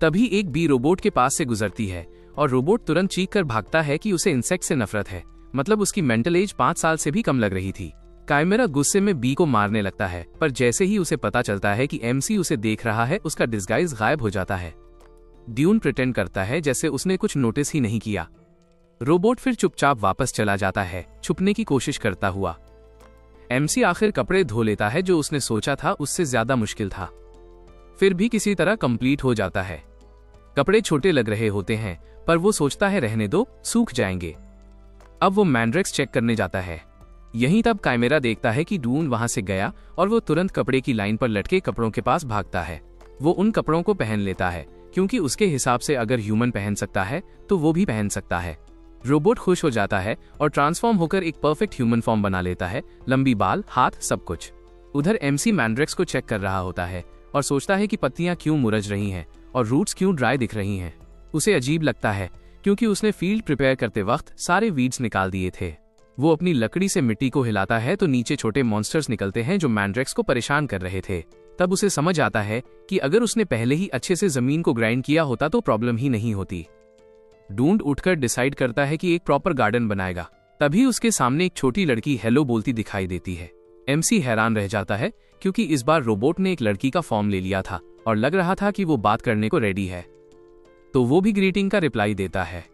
तभी एक बी रोबोट के पास से गुजरती है और रोबोट तुरंत चीख कर भागता है कि उसे इंसेक्ट से नफरत है, मतलब उसकी मेंटल एज 5 साल से भी कम लग रही थी। काइमेरा गुस्से में बी को मारने लगता है, पर जैसे ही उसे पता चलता है कि एमसी उसे देख रहा है, उसका डिस्गाइज गायब हो जाता है। ड्यून प्रिटेंड करता है जैसे उसने कुछ नोटिस ही नहीं किया। रोबोट फिर चुपचाप वापस चला जाता है, छुपने की कोशिश करता हुआ। एमसी आखिर कपड़े धो लेता है, जो उसने सोचा था उससे ज्यादा मुश्किल था, फिर भी किसी तरह कंप्लीट हो जाता है। कपड़े छोटे लग रहे होते हैं, पर वो सोचता है रहने दो, सूख जाएंगे। अब वो मैंड्रेक्स चेक करने जाता है। यहीं तब काइमेरा देखता है कि ड्यून वहां से गया और वो तुरंत कपड़े की लाइन पर लटके कपड़ों के पास भागता है। वो उन कपड़ों को पहन लेता है, क्योंकि उसके हिसाब से अगर ह्यूमन पहन सकता है तो वो भी पहन सकता है। रोबोट खुश हो जाता है और ट्रांसफॉर्म होकर एक परफेक्ट ह्यूमन फॉर्म बना लेता है, लंबी बाल, हाथ, सब कुछ। उधर एमसी मैंड्रेक्स को चेक कर रहा होता है और सोचता है कि पत्तियां क्यों मुरझ रही हैं और रूट्स क्यों ड्राई दिख रही हैं। उसे अजीब लगता है क्योंकि उसने फील्ड प्रिपेयर करते वक्त सारे वीड्स निकाल दिए थे। वो अपनी लकड़ी से मिट्टी को हिलाता है तो नीचे छोटे मॉन्स्टर्स निकलते हैं जो मैंड्रेक्स को परेशान कर रहे थे। तब उसे समझ आता है कि अगर उसने पहले ही अच्छे से जमीन को ग्राइंड किया होता तो प्रॉब्लम ही नहीं होती। ढूंढ उठकर डिसाइड करता है कि एक प्रॉपर गार्डन बनाएगा। तभी उसके सामने एक छोटी लड़की हेलो बोलती दिखाई देती है। एमसी हैरान रह जाता है क्योंकि इस बार रोबोट ने एक लड़की का फॉर्म ले लिया था और लग रहा था कि वो बात करने को रेडी है, तो वो भी ग्रीटिंग का रिप्लाई देता है।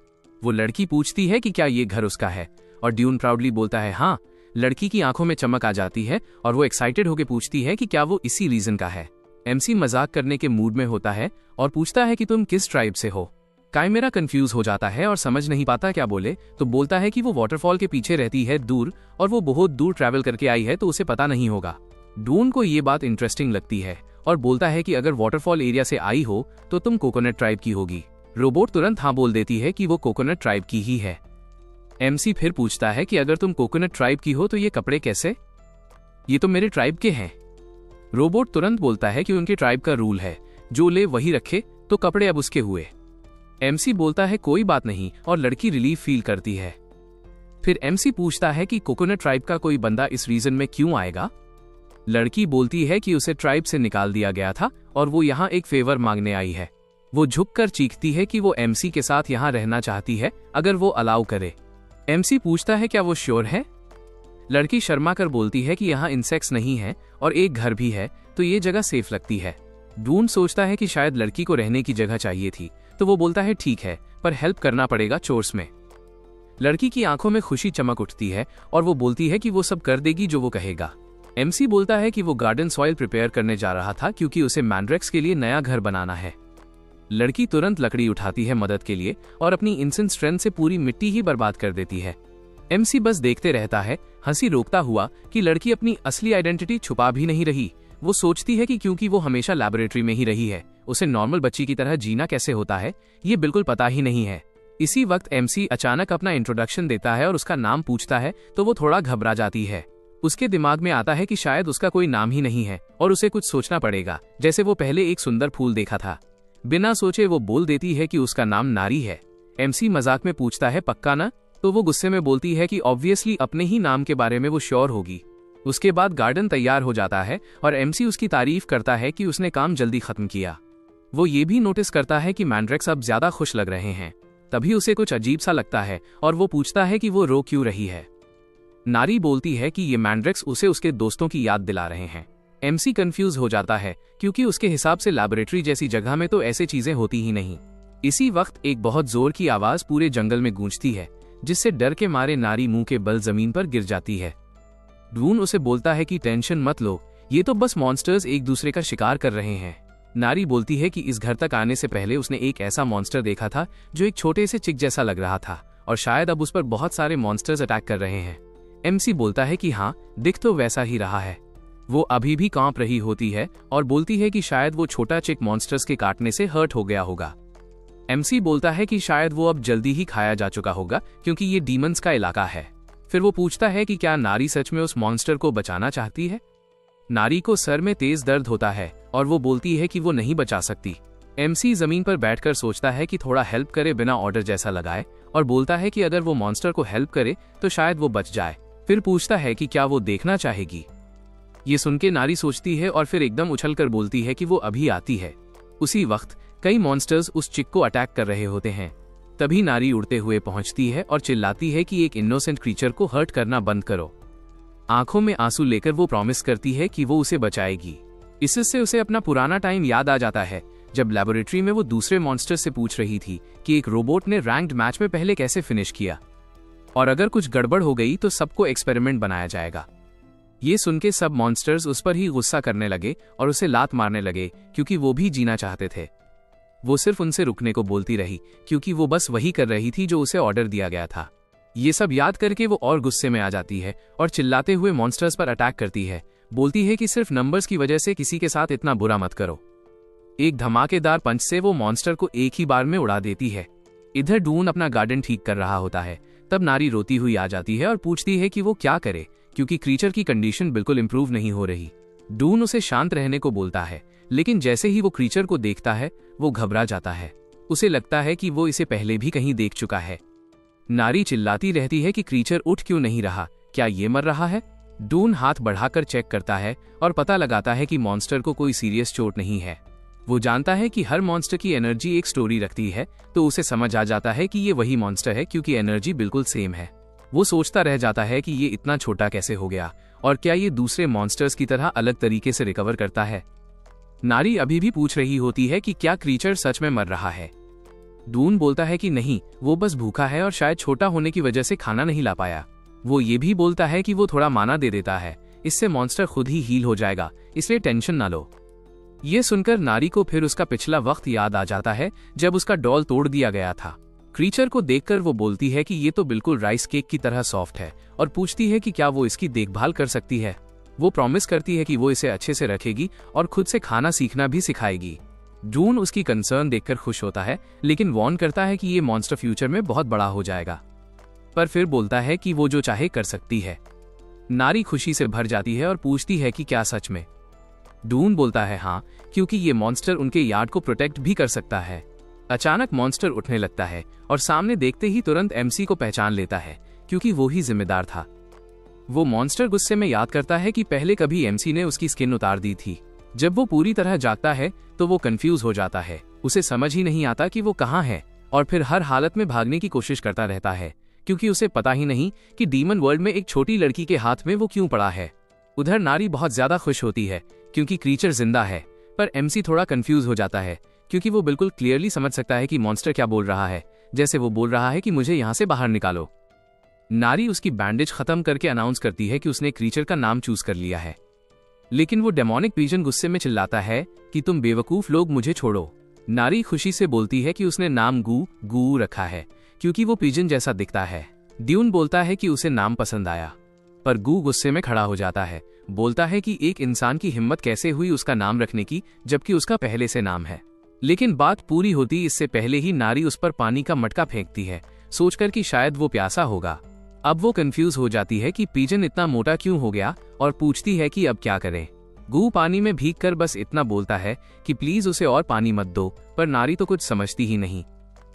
वो लड़की पूछती है कि क्या ये घर उसका है, और ड्यून प्राउडली बोलता है हाँ। लड़की की आंखों में चमक आ जाती है और वो एक्साइटेड होकर पूछती है कि क्या वो इसी रीजन का है। एमसी मजाक करने के मूड में होता है और पूछता है कि तुम किस ट्राइब से हो। काइमेरा कंफ्यूज हो जाता है और समझ नहीं पाता क्या बोले, तो बोलता है कि वो वाटरफॉल के पीछे रहती है दूर, और वो बहुत दूर ट्रैवल करके आई है तो उसे पता नहीं होगा। ड्यून को ये बात इंटरेस्टिंग लगती है और बोलता है कि अगर वाटरफॉल एरिया से आई हो तो तुम कोकोनट ट्राइब की होगी। रोबोट तुरंत हाँ बोल देती है कि वो कोकोनट ट्राइब की ही है। एमसी फिर पूछता है कि अगर तुम कोकोनट ट्राइब की हो तो ये कपड़े कैसे, ये तो मेरे ट्राइब के हैं। रोबोट तुरंत बोलता है कि उनके ट्राइब का रूल है, जो ले वही रखे, तो कपड़े अब उसके हुए। एमसी बोलता है कोई बात नहीं और लड़की रिलीफ फील करती है। फिर एमसी पूछता है कि कोकोनट ट्राइब का कोई बंदा इस रीजन में क्यों आएगा। लड़की बोलती है कि उसे ट्राइब से निकाल दिया गया था और वो यहाँ एक फेवर मांगने आई है। वो झुककर चीखती है कि वो एमसी के साथ यहाँ रहना चाहती है अगर वो अलाउ करे। एमसी पूछता है क्या वो श्योर है। लड़की शर्मा कर बोलती है कि यहाँ इंसेक्ट्स नहीं है और एक घर भी है, तो ये जगह सेफ लगती है। ड्यून सोचता है कि शायद लड़की को रहने की जगह चाहिए थी, तो वो बोलता है ठीक है, पर हेल्प करना पड़ेगा चोर्स में। लड़की की आंखों में खुशी चमक उठती है और वो बोलती है कि वो सब कर देगी जो वो कहेगा। एमसी बोलता है कि वो गार्डन सॉइल प्रिपेयर करने जा रहा था क्योंकि उसे मैंड्रेक्स के लिए नया घर बनाना है। लड़की तुरंत लकड़ी उठाती है मदद के लिए और अपनी इंसेंट स्ट्रेंथ से पूरी मिट्टी ही बर्बाद कर देती है। एमसी बस देखते रहता है, हंसी रोकता हुआ कि लड़की अपनी असली आइडेंटिटी छुपा भी नहीं रही। वो सोचती है कि क्योंकि वो हमेशा लैबोरेटरी में ही रही है, उसे नॉर्मल बच्ची की तरह जीना कैसे होता है ये बिल्कुल पता ही नहीं है। इसी वक्त एमसी अचानक अपना इंट्रोडक्शन देता है और उसका नाम पूछता है तो वो थोड़ा घबरा जाती है। उसके दिमाग में आता है कि शायद उसका कोई नाम ही नहीं है और उसे कुछ सोचना पड़ेगा, जैसे वो पहले एक सुंदर फूल देखा था। बिना सोचे वो बोल देती है कि उसका नाम नारी है। एमसी मजाक में पूछता है पक्का ना? तो वो गुस्से में बोलती है कि ऑब्वियसली अपने ही नाम के बारे में वो श्योर होगी। उसके बाद गार्डन तैयार हो जाता है और एमसी उसकी तारीफ करता है कि उसने काम जल्दी खत्म किया। वो ये भी नोटिस करता है कि मैंड्रेक्स अब ज्यादा खुश लग रहे हैं। तभी उसे कुछ अजीब सा लगता है और वो पूछता है कि वो रो क्यों रही है। नारी बोलती है कि ये मैंड्रेक्स उसे उसके दोस्तों की याद दिला रहे हैं। एमसी कंफ्यूज हो जाता है क्योंकि उसके हिसाब से लैबोरेटरी जैसी जगह में तो ऐसी चीजें होती ही नहीं। इसी वक्त एक बहुत जोर की आवाज पूरे जंगल में गूंजती है, जिससे डर के मारे नारी मुंह के बल जमीन पर गिर जाती है। ड्रून उसे बोलता है कि टेंशन मत लो, ये तो बस मॉन्स्टर्स एक दूसरे का शिकार कर रहे हैं। नारी बोलती है कि इस घर तक आने से पहले उसने एक ऐसा मॉन्स्टर देखा था जो एक छोटे से चिक जैसा लग रहा था और शायद अब उस पर बहुत सारे मॉन्स्टर्स अटैक कर रहे हैं। एमसी बोलता है कि हाँ, दिख तो वैसा ही रहा है। वो अभी भी कांप रही होती है और बोलती है कि शायद वो छोटा चिक मॉन्स्टर्स के काटने से हर्ट हो गया होगा। एमसी बोलता है कि शायद वो अब जल्दी ही खाया जा चुका होगा क्योंकि ये डीमंस का इलाका है। फिर वो पूछता है कि क्या नारी सच में उस मॉन्स्टर को बचाना चाहती है। नारी को सर में तेज दर्द होता है और वो बोलती है कि वो नहीं बचा सकती। एमसी जमीन पर बैठकर सोचता है कि थोड़ा हेल्प करे बिना ऑर्डर जैसा लगाए और बोलता है कि अगर वो मॉन्स्टर को हेल्प करे तो शायद वो बच जाए। फिर पूछता है कि क्या वो देखना चाहेगी। ये सुन के नारी सोचती है और फिर एकदम उछलकर बोलती है कि वो अभी आती है। उसी वक्त कई मॉन्स्टर्स उस चिक को अटैक कर रहे होते हैं। तभी नारी उड़ते हुए पहुंचती है और चिल्लाती है कि एक इनोसेंट क्रीचर को हर्ट करना बंद करो। आंखों में आंसू लेकर वो प्रॉमिस करती है कि वो उसे बचाएगी। इससे उसे अपना पुराना टाइम याद आ जाता है, जब लैबोरेटरी में वो दूसरे मॉन्स्टर से पूछ रही थी कि एक रोबोट ने रैंक्ड मैच में पहले कैसे फिनिश किया और अगर कुछ गड़बड़ हो गई तो सबको एक्सपेरिमेंट बनाया जाएगा। ये सुन के सब मॉन्स्टर्स उस पर ही गुस्सा करने लगे और उसे लात मारने लगे क्योंकि वो भी जीना चाहते थे। वो सिर्फ उनसे रुकने को बोलती रही क्योंकि वो बस वही कर रही थी जो उसे ऑर्डर दिया गया था। ये सब याद करके वो और गुस्से में आ जाती है और चिल्लाते हुए मॉन्स्टर्स पर अटैक करती है। बोलती है कि सिर्फ नंबर्स की वजह से किसी के साथ इतना बुरा मत करो। एक धमाकेदार पंच से वो मॉन्स्टर को एक ही बार में उड़ा देती है। इधर डून अपना गार्डन ठीक कर रहा होता है। तब नारी रोती हुई आ जाती है और पूछती है कि वो क्या करे क्योंकि क्रीचर की कंडीशन बिल्कुल इंप्रूव नहीं हो रही। डून उसे शांत रहने को बोलता है, लेकिन जैसे ही वो क्रीचर को देखता है वो घबरा जाता है। उसे लगता है कि वो इसे पहले भी कहीं देख चुका है। नारी चिल्लाती रहती है कि क्रीचर उठ क्यों नहीं रहा, क्या ये मर रहा है। डून हाथ बढ़ाकर चेक करता है और पता लगाता है कि मॉन्स्टर को कोई सीरियस चोट नहीं है। वो जानता है कि हर मॉन्स्टर की एनर्जी एक स्टोरी रखती है, तो उसे समझ आ जाता है कि ये वही मॉन्स्टर है क्योंकि एनर्जी बिल्कुल सेम है। वो सोचता रह जाता है कि ये इतना छोटा कैसे हो गया और क्या ये दूसरे मॉन्स्टर्स की तरह अलग तरीके से रिकवर करता है। नारी अभी भी पूछ रही होती है कि क्या क्रीचर सच में मर रहा है। डून बोलता है कि नहीं, वो बस भूखा है और शायद छोटा होने की वजह से खाना नहीं ला पाया। वो ये भी बोलता है कि वो थोड़ा माना दे देता है, इससे मॉन्स्टर खुद ही हील हो जाएगा, इसलिए टेंशन ना लो। ये सुनकर नारी को फिर उसका पिछला वक्त याद आ जाता है जब उसका डॉल तोड़ दिया गया था। क्रीचर को देखकर वो बोलती है कि ये तो बिल्कुल राइस केक की तरह सॉफ्ट है और पूछती है कि क्या वो इसकी देखभाल कर सकती है। वो प्रॉमिस करती है कि वो इसे अच्छे से रखेगी और खुद से खाना सीखना भी सिखाएगी। जून उसकी कंसर्न देखकर खुश होता है, लेकिन वार्न करता है कि ये मॉन्स्टर फ्यूचर में बहुत बड़ा हो जाएगा, पर फिर बोलता है कि वो जो चाहे कर सकती है। नारी खुशी से भर जाती है और पूछती है कि क्या सच में। डून बोलता है हाँ, क्योंकि ये मॉन्स्टर उनके यार्ड को प्रोटेक्ट भी कर सकता है। अचानक मॉन्स्टर उठने लगता है और सामने देखते ही तुरंत एमसी को पहचान लेता है क्योंकि वो ही जिम्मेदार था। वो मॉन्स्टर गुस्से में याद करता है कि पहले कभी एमसी ने उसकी स्किन उतार दी थी। जब वो पूरी तरह जागता है तो वो कंफ्यूज हो जाता है, उसे समझ ही नहीं आता कि वो कहाँ है और फिर हर हालत में भागने की कोशिश करता रहता है क्योंकि उसे पता ही नहीं कि डीमन वर्ल्ड में एक छोटी लड़की के हाथ में वो क्यों पड़ा है। उधर नारी बहुत ज्यादा खुश होती है क्योंकि क्रीचर जिंदा है, पर एमसी थोड़ा कंफ्यूज हो जाता है क्योंकि वो बिल्कुल क्लियरली समझ सकता है कि मॉन्स्टर क्या बोल रहा है। जैसे वो बोल रहा है कि मुझे यहाँ से बाहर निकालो। नारी उसकी बैंडेज खत्म करके अनाउंस करती है कि उसने क्रीचर का नाम चूज कर लिया है। लेकिन वो डेमोनिक पिजन गुस्से में चिल्लाता है कि तुम बेवकूफ लोग, मुझे छोड़ो। नारी खुशी से बोलती है कि उसने नाम गू रखा है क्योंकि वो पिजन जैसा दिखता है। ड्यून बोलता है कि उसे नाम पसंद आया, पर गू गुस्से में खड़ा हो जाता है। बोलता है कि एक इंसान की हिम्मत कैसे हुई उसका नाम रखने की, जबकि उसका पहले से नाम है। लेकिन बात पूरी होती इससे पहले ही नारी उस पर पानी का मटका फेंकती है, सोचकर कि शायद वो प्यासा होगा। अब वो कंफ्यूज हो जाती है कि पिजन इतना मोटा क्यों हो गया और पूछती है कि अब क्या करे। गू पानी में भीगकर बस इतना बोलता है कि प्लीज उसे और पानी मत दो, पर नारी तो कुछ समझती ही नहीं।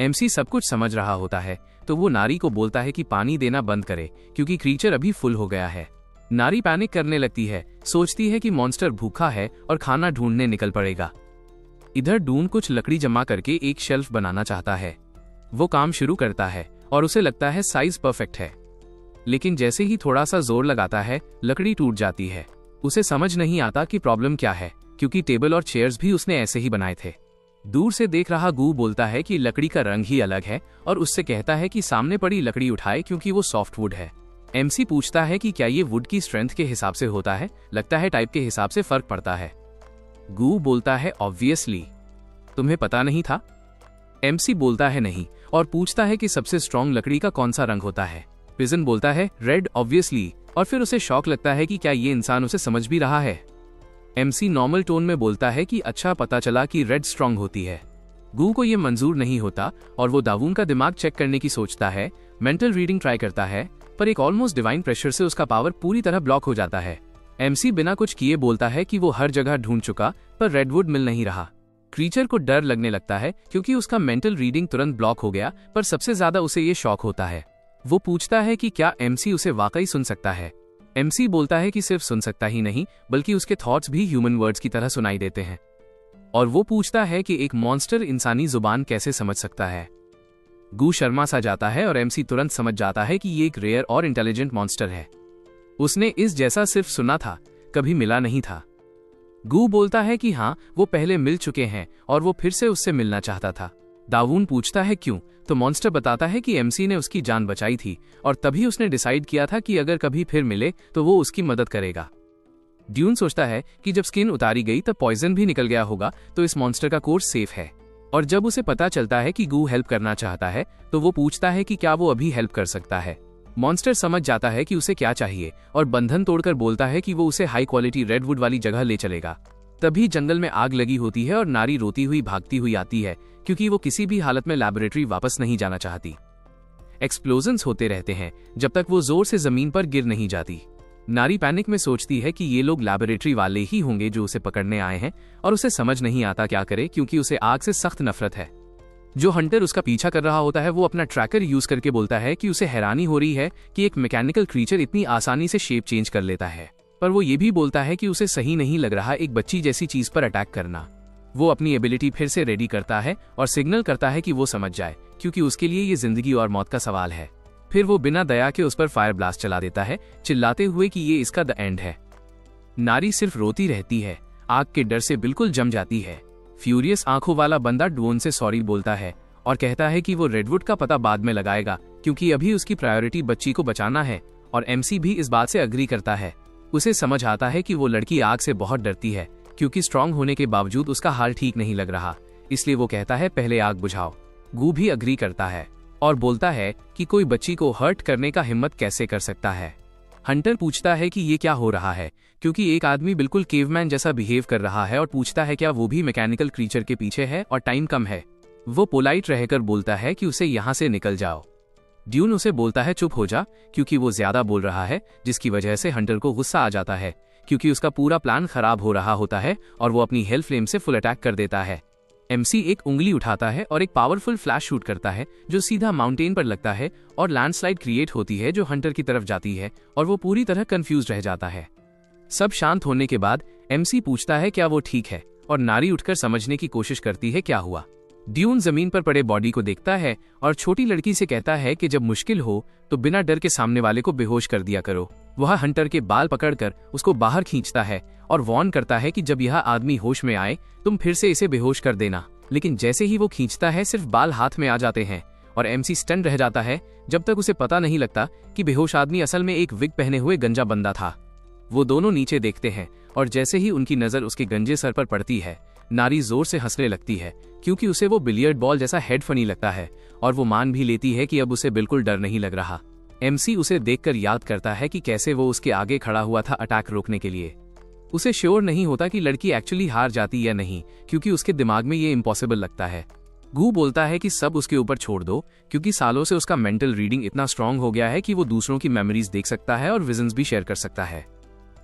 एमसी सब कुछ समझ रहा होता है, तो वो नारी को बोलता है कि पानी देना बंद करे क्योंकि क्रीचर अभी फुल हो गया है। नारी पैनिक करने लगती है, सोचती है कि मॉन्स्टर भूखा है और खाना ढूंढने निकल पड़ेगा। इधर डून कुछ लकड़ी जमा करके एक शेल्फ बनाना चाहता है। वो काम शुरू करता है और उसे लगता है साइज परफेक्ट है, लेकिन जैसे ही थोड़ा सा जोर लगाता है लकड़ी टूट जाती है। उसे समझ नहीं आता कि प्रॉब्लम क्या है, क्योंकि टेबल और चेयर्स भी उसने ऐसे ही बनाए थे। दूर से देख रहा गू बोलता है कि लकड़ी का रंग ही अलग है और उससे कहता है कि सामने पड़ी लकड़ी उठाए क्योंकि वो सॉफ्ट वुड है। एमसी पूछता है कि क्या ये वुड की स्ट्रेंथ के हिसाब से होता है, लगता है टाइप के हिसाब से फर्क पड़ता है। गू बोलता है ऑब्वियसली, तुम्हें पता नहीं था? एमसी बोलता है नहीं और पूछता है कि सबसे स्ट्रॉन्ग लकड़ी का कौन सा रंग होता है। पिजन बोलता है रेड ऑब्वियसली, और फिर उसे शौक लगता है कि क्या ये इंसान उसे समझ भी रहा है। एमसी नॉर्मल टोन में बोलता है कि अच्छा पता चला कि रेड स्ट्रॉन्ग होती है। गू को ये मंजूर नहीं होता और वो दावून का दिमाग चेक करने की सोचता है। मेंटल रीडिंग ट्राई करता है, पर एक ऑलमोस्ट डिवाइन प्रेशर से उसका पावर पूरी तरह ब्लॉक हो जाता है। एमसी बिना कुछ किए बोलता है कि वो हर जगह ढूंढ चुका, पर रेडवुड मिल नहीं रहा। क्रीचर को डर लगने लगता है क्योंकि उसका मेंटल रीडिंग तुरंत ब्लॉक हो गया, पर सबसे ज्यादा उसे ये शौक होता है। वो पूछता है कि क्या एमसी उसे वाकई सुन सकता है। एमसी बोलता है कि सिर्फ सुन सकता ही नहीं, बल्कि उसके थॉट्स भी ह्यूमन वर्ड्स की तरह सुनाई देते हैं। और वो पूछता है कि एक मॉन्स्टर इंसानी जुबान कैसे समझ सकता है। गू शर्मा सा जाता है और एमसी तुरंत समझ जाता है कि ये एक रेयर और इंटेलिजेंट मॉन्स्टर है। उसने इस जैसा सिर्फ सुना था, कभी मिला नहीं था। गू बोलता है कि हाँ, वो पहले मिल चुके हैं और वो फिर से उससे मिलना चाहता था। दावून पूछता है क्यों, तो मॉन्स्टर बताता है कि एमसी ने उसकी जान बचाई थी और तभी उसने डिसाइड किया था कि अगर कभी फिर मिले तो वो उसकी मदद करेगा। ड्यून सोचता है कि जब स्किन उतारी गई तब पॉइजन भी निकल गया होगा, तो इस मॉन्स्टर का कोर्स सेफ है। और जब उसे पता चलता है कि गू हेल्प करना चाहता है, तो वो पूछता है कि क्या वो अभी हेल्प कर सकता है। मॉन्स्टर समझ जाता है कि उसे क्या चाहिए और बंधन तोड़कर बोलता है कि वो उसे हाई क्वालिटी रेडवुड वाली जगह ले चलेगा। तभी जंगल में आग लगी होती है और नारी रोती हुई भागती हुई आती है क्योंकि वो किसी भी हालत में लैबोरेटरी वापस नहीं जाना चाहती। एक्सप्लोजन्स होते रहते हैं जब तक वो जोर से जमीन पर गिर नहीं जाती। नारी पैनिक में सोचती है कि ये लोग लैबोरेटरी वाले ही होंगे जो उसे पकड़ने आए हैं, और उसे समझ नहीं आता क्या करे क्योंकि उसे आग से सख्त नफरत है। जो हंटर उसका पीछा कर रहा होता है वो अपना ट्रैकर यूज करके बोलता है कि उसे हैरानी हो रही है कि एक मैकेनिकल क्रीचर इतनी आसानी से शेप चेंज कर लेता है, पर वो ये भी बोलता है कि उसे सही नहीं लग रहा एक बच्ची जैसी चीज पर अटैक करना। वो अपनी एबिलिटी फिर से रेडी करता है और सिग्नल करता है कि वो समझ जाए, क्योंकि उसके लिए ये जिंदगी और मौत का सवाल है। फिर वो बिना दया के उस पर फायर ब्लास्ट चला देता है, चिल्लाते हुए कि ये इसका द एंड है। नारी सिर्फ रोती रहती है, आग के डर से बिल्कुल जम जाती है। फ्यूरियस आंखों वाला बंदा ड्यून से सॉरी बोलता है और कहता है कि वो रेडवुड का पता बाद में लगाएगा क्योंकि अभी उसकी प्रायोरिटी बच्ची को बचाना है, और एमसी भी इस बात से अग्री करता है। उसे समझ आता है कि वो लड़की आग से बहुत डरती है क्योंकि स्ट्रांग होने के बावजूद उसका हाल ठीक नहीं लग रहा, इसलिए वो कहता है पहले आग बुझाओ। गू भी अग्री करता है और बोलता है कि कोई बच्ची को हर्ट करने का हिम्मत कैसे कर सकता है। हंटर पूछता है कि ये क्या हो रहा है, क्योंकि एक आदमी बिल्कुल केवमैन जैसा बिहेव कर रहा है, और पूछता है क्या वो भी मैकेनिकल क्रीचर के पीछे है और टाइम कम है। वो पोलाइट रहकर बोलता है कि उसे यहाँ से निकल जाओ। ड्यून उसे बोलता है चुप हो जा, क्योंकि वो ज्यादा बोल रहा है, जिसकी वजह से हंटर को गुस्सा आ जाता है क्योंकि उसका पूरा प्लान खराब हो रहा होता है और वो अपनी हेल फ्लेम से फुल अटैक कर देता है। एमसी एक उंगली उठाता है और एक पावरफुल फ्लैश शूट करता है जो सीधा माउंटेन पर लगता है और लैंडस्लाइड क्रिएट होती है जो हंटर की तरफ जाती है, और वो पूरी तरह कंफ्यूज रह जाता है। सब शांत होने के बाद एमसी पूछता है क्या वो ठीक है, और नारी उठकर समझने की कोशिश करती है क्या हुआ। ड्यून जमीन पर पड़े बॉडी को देखता है और छोटी लड़की से कहता है कि जब मुश्किल हो तो बिना डर के सामने वाले को बेहोश कर दिया करो। वह हंटर के बाल पकड़कर उसको बाहर खींचता है और वार्न करता है कि जब यह आदमी होश में आए तुम फिर से इसे बेहोश कर देना, लेकिन जैसे ही वो खींचता है सिर्फ बाल हाथ में आ जाते हैं और एमसी स्टन रह जाता है जब तक उसे पता नहीं लगता कि बेहोश आदमी असल में एक विग पहने हुए गंजा बंदा था। वो दोनों नीचे देखते हैं और जैसे ही उनकी नजर उसके गंजे सर पर पड़ती है, नारी जोर से हंसने लगती है क्योंकि उसे वो बिलियर्ड बॉल जैसा हेड फनी लगता है और वो मान भी लेती है कि अब उसे बिल्कुल डर नहीं लग रहा। एमसी उसे देखकर याद करता है कि कैसे वो उसके आगे खड़ा हुआ था अटैक रोकने के लिए। उसे श्योर नहीं होता कि लड़की एक्चुअली हार जाती या नहीं, क्योंकि उसके दिमाग में ये इम्पॉसिबल लगता है। गू बोलता है कि सब उसके ऊपर छोड़ दो, क्योंकि सालों से उसका मेंटल रीडिंग इतना स्ट्रांग हो गया है कि वो दूसरों की मेमोरीज देख सकता है और विजन्स भी शेयर कर सकता है।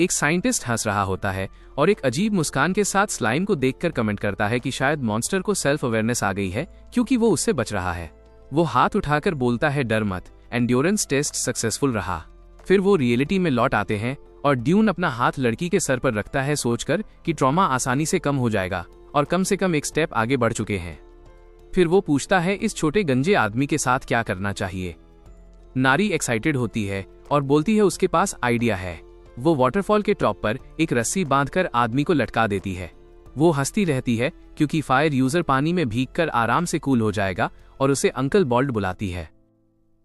एक साइंटिस्ट हंस रहा होता है और एक अजीब मुस्कान के साथ स्लाइम को देखकर कमेंट करता है कि शायद मॉन्स्टर को सेल्फ अवेयरनेस आ गई है क्योंकि वो उससे बच रहा है। वो हाथ उठाकर बोलता है डर मत, एंड्योरेंस टेस्ट सक्सेसफुल रहा। फिर वो रियलिटी में लौट आते हैं और ड्यून अपना हाथ लड़की के सर पर रखता है सोचकर कि ट्रॉमा आसानी से कम हो जाएगा और कम से कम एक स्टेप आगे बढ़ चुके हैं। फिर वो पूछता है इस छोटे गंजे आदमी के साथ क्या करना चाहिए। नारी एक्साइटेड होती है और बोलती है उसके पास आइडिया है। वो वाटरफॉल के टॉप पर एक रस्सी बांधकर आदमी को लटका देती है। वो हंसती रहती है क्योंकि फायर यूजर पानी में भीगकर आराम से कूल हो जाएगा और उसे अंकल बॉल्ड बुलाती है।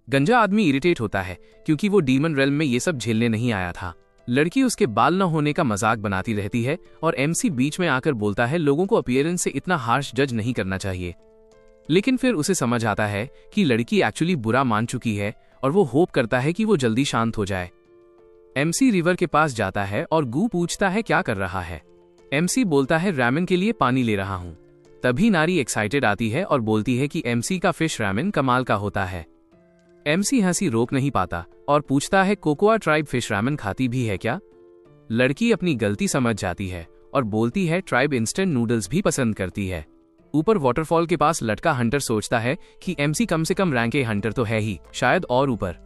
गंजा आदमी इरिटेट होता है क्योंकि वो डीमन रेल्म में ये सब झेलने नहीं आया था। लड़की उसके बाल न होने का मजाक बनाती रहती है और एमसी बीच में आकर बोलता है लोगों को अपीयरेंस से इतना हार्श जज नहीं करना चाहिए। लेकिन फिर उसे समझ आता है कि लड़की एक्चुअली बुरा मान चुकी है और वो होप करता है कि वो जल्दी शांत हो जाए। एमसी रिवर के पास जाता है और गू पूछता है क्या कर रहा है। एमसी बोलता है रैमन के लिए पानी ले रहा हूँ। तभी नारी एक्साइटेड आती है और बोलती है कि एमसी का फिश रैमन कमाल का होता है। एमसी हंसी रोक नहीं पाता और पूछता है कोकोआ ट्राइब फिश रैमन खाती भी है क्या। लड़की अपनी गलती समझ जाती है और बोलती है ट्राइब इंस्टेंट नूडल्स भी पसंद करती है। ऊपर वाटरफॉल के पास लटका हंटर सोचता है कि एमसी कम से कम रैंक के हंटर तो है ही, शायद और ऊपर।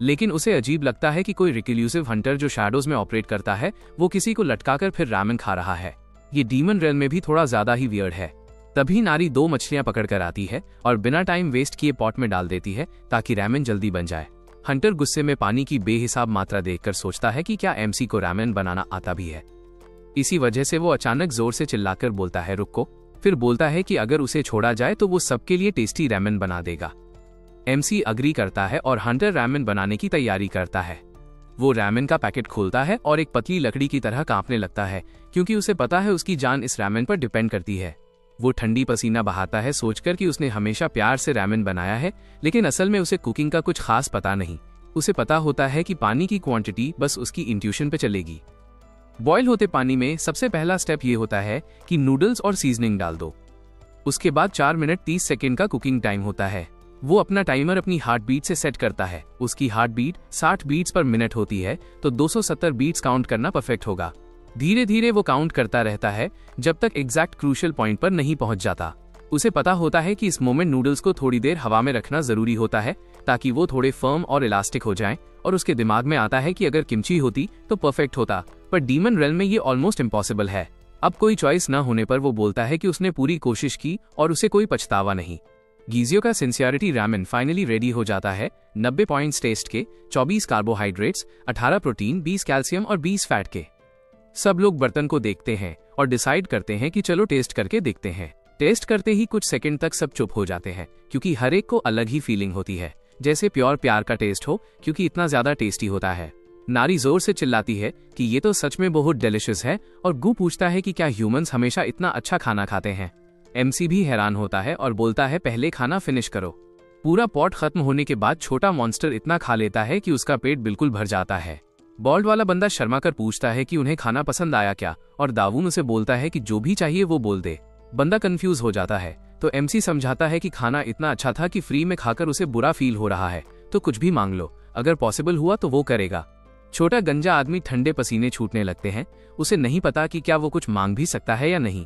लेकिन उसे अजीब लगता है कि कोई रिक्लूसिव हंटर जो शैडोज में ऑपरेट करता है वो किसी को लटकाकर फिर रैमन खा रहा है। ये डीमन रेल में भी थोड़ा ज्यादा ही वियर्ड है। तभी नारी 2 मछलियां पकड़कर आती है और बिना टाइम वेस्ट किए पॉट में डाल देती है ताकि रैमन जल्दी बन जाए। हंटर गुस्से में पानी की बेहिसाब मात्रा देखकर सोचता है कि क्या एमसी को रैमन बनाना आता भी है। इसी वजह से वो अचानक जोर से चिल्लाकर बोलता है रुको। फिर बोलता है कि अगर उसे छोड़ा जाए तो वो सबके लिए टेस्टी रैमन बना देगा। एमसी अग्री करता है और हंटर रैमन बनाने की तैयारी करता है। वो रैमन का पैकेट खोलता है और एक पतली लकड़ी की तरह कांपने लगता है क्योंकि उसे पता है उसकी जान इस रैमन पर डिपेंड करती है। वो ठंडी पसीना बहाता है सोचकर कि उसने हमेशा प्यार से रैमन बनाया है, लेकिन असल में उसे कुकिंग का कुछ खास पता नहीं। उसे पता होता है कि पानी की क्वांटिटी बस उसकी इंट्यूशन पे चलेगी। बॉयल होते पानी में सबसे पहला स्टेप ये होता है कि नूडल्स और सीजनिंग डाल दो। उसके बाद 4 मिनट 30 सेकेंड का कुकिंग टाइम होता है। वो अपना टाइमर अपनी हार्ट बीट से सेट करता है। उसकी heart beat 60 beats per minute होती है तो 270 बीट्स काउंट करना परफेक्ट होगा। धीरे धीरे वो काउंट करता रहता है जब तक एग्जैक्ट क्रूशियल पॉइंट पर नहीं पहुंच जाता। उसे पता होता है कि इस मोमेंट नूडल्स को थोड़ी देर हवा में रखना जरूरी होता है ताकि वो थोड़े फर्म और इलास्टिक हो जाएं, और उसके दिमाग में आता है कि अगर किमची होती तो परफेक्ट होता, पर डीमन रेल्म में ये ऑलमोस्ट इम्पॉसिबल है। अब कोई चॉइस न होने पर वो बोलता है कि उसने पूरी कोशिश की और उसे कोई पछतावा नहीं। गीजियो का सिंसियरिटी रैमन फाइनली रेडी हो जाता है। 90 पॉइंट्स टेस्ट के, 24 कार्बोहाइड्रेट्स, 18 प्रोटीन, 20 कैल्शियम और 20 फैट के। सब लोग बर्तन को देखते हैं और डिसाइड करते हैं कि चलो टेस्ट करके देखते हैं। टेस्ट करते ही कुछ सेकंड तक सब चुप हो जाते हैं क्योंकि हर एक को अलग ही फीलिंग होती है, जैसे प्योर प्यार का टेस्ट हो, क्योंकि इतना ज्यादा टेस्टी होता है। नारी जोर से चिल्लाती है कि ये तो सच में बहुत डिलिशियस है और गू पूछता है कि क्या ह्यूमंस हमेशा इतना अच्छा खाना खाते हैं। एमसी भी हैरान होता है और बोलता है पहले खाना फिनिश करो। पूरा पॉट खत्म होने के बाद छोटा मॉन्स्टर इतना खा लेता है कि उसका पेट बिल्कुल भर जाता है। बॉल्ड वाला बंदा शर्मा कर पूछता है कि उन्हें खाना पसंद आया क्या, और दावून उसे बोलता है कि जो भी चाहिए वो बोल दे। बंदा कंफ्यूज हो जाता है तो एमसी समझाता है कि खाना इतना अच्छा था कि फ्री में खाकर उसे बुरा फील हो रहा है, तो कुछ भी मांग लो, अगर पॉसिबल हुआ तो वो करेगा। छोटा गंजा आदमी ठंडे पसीने छूटने लगते हैं। उसे नहीं पता कि क्या वो कुछ मांग भी सकता है या नहीं।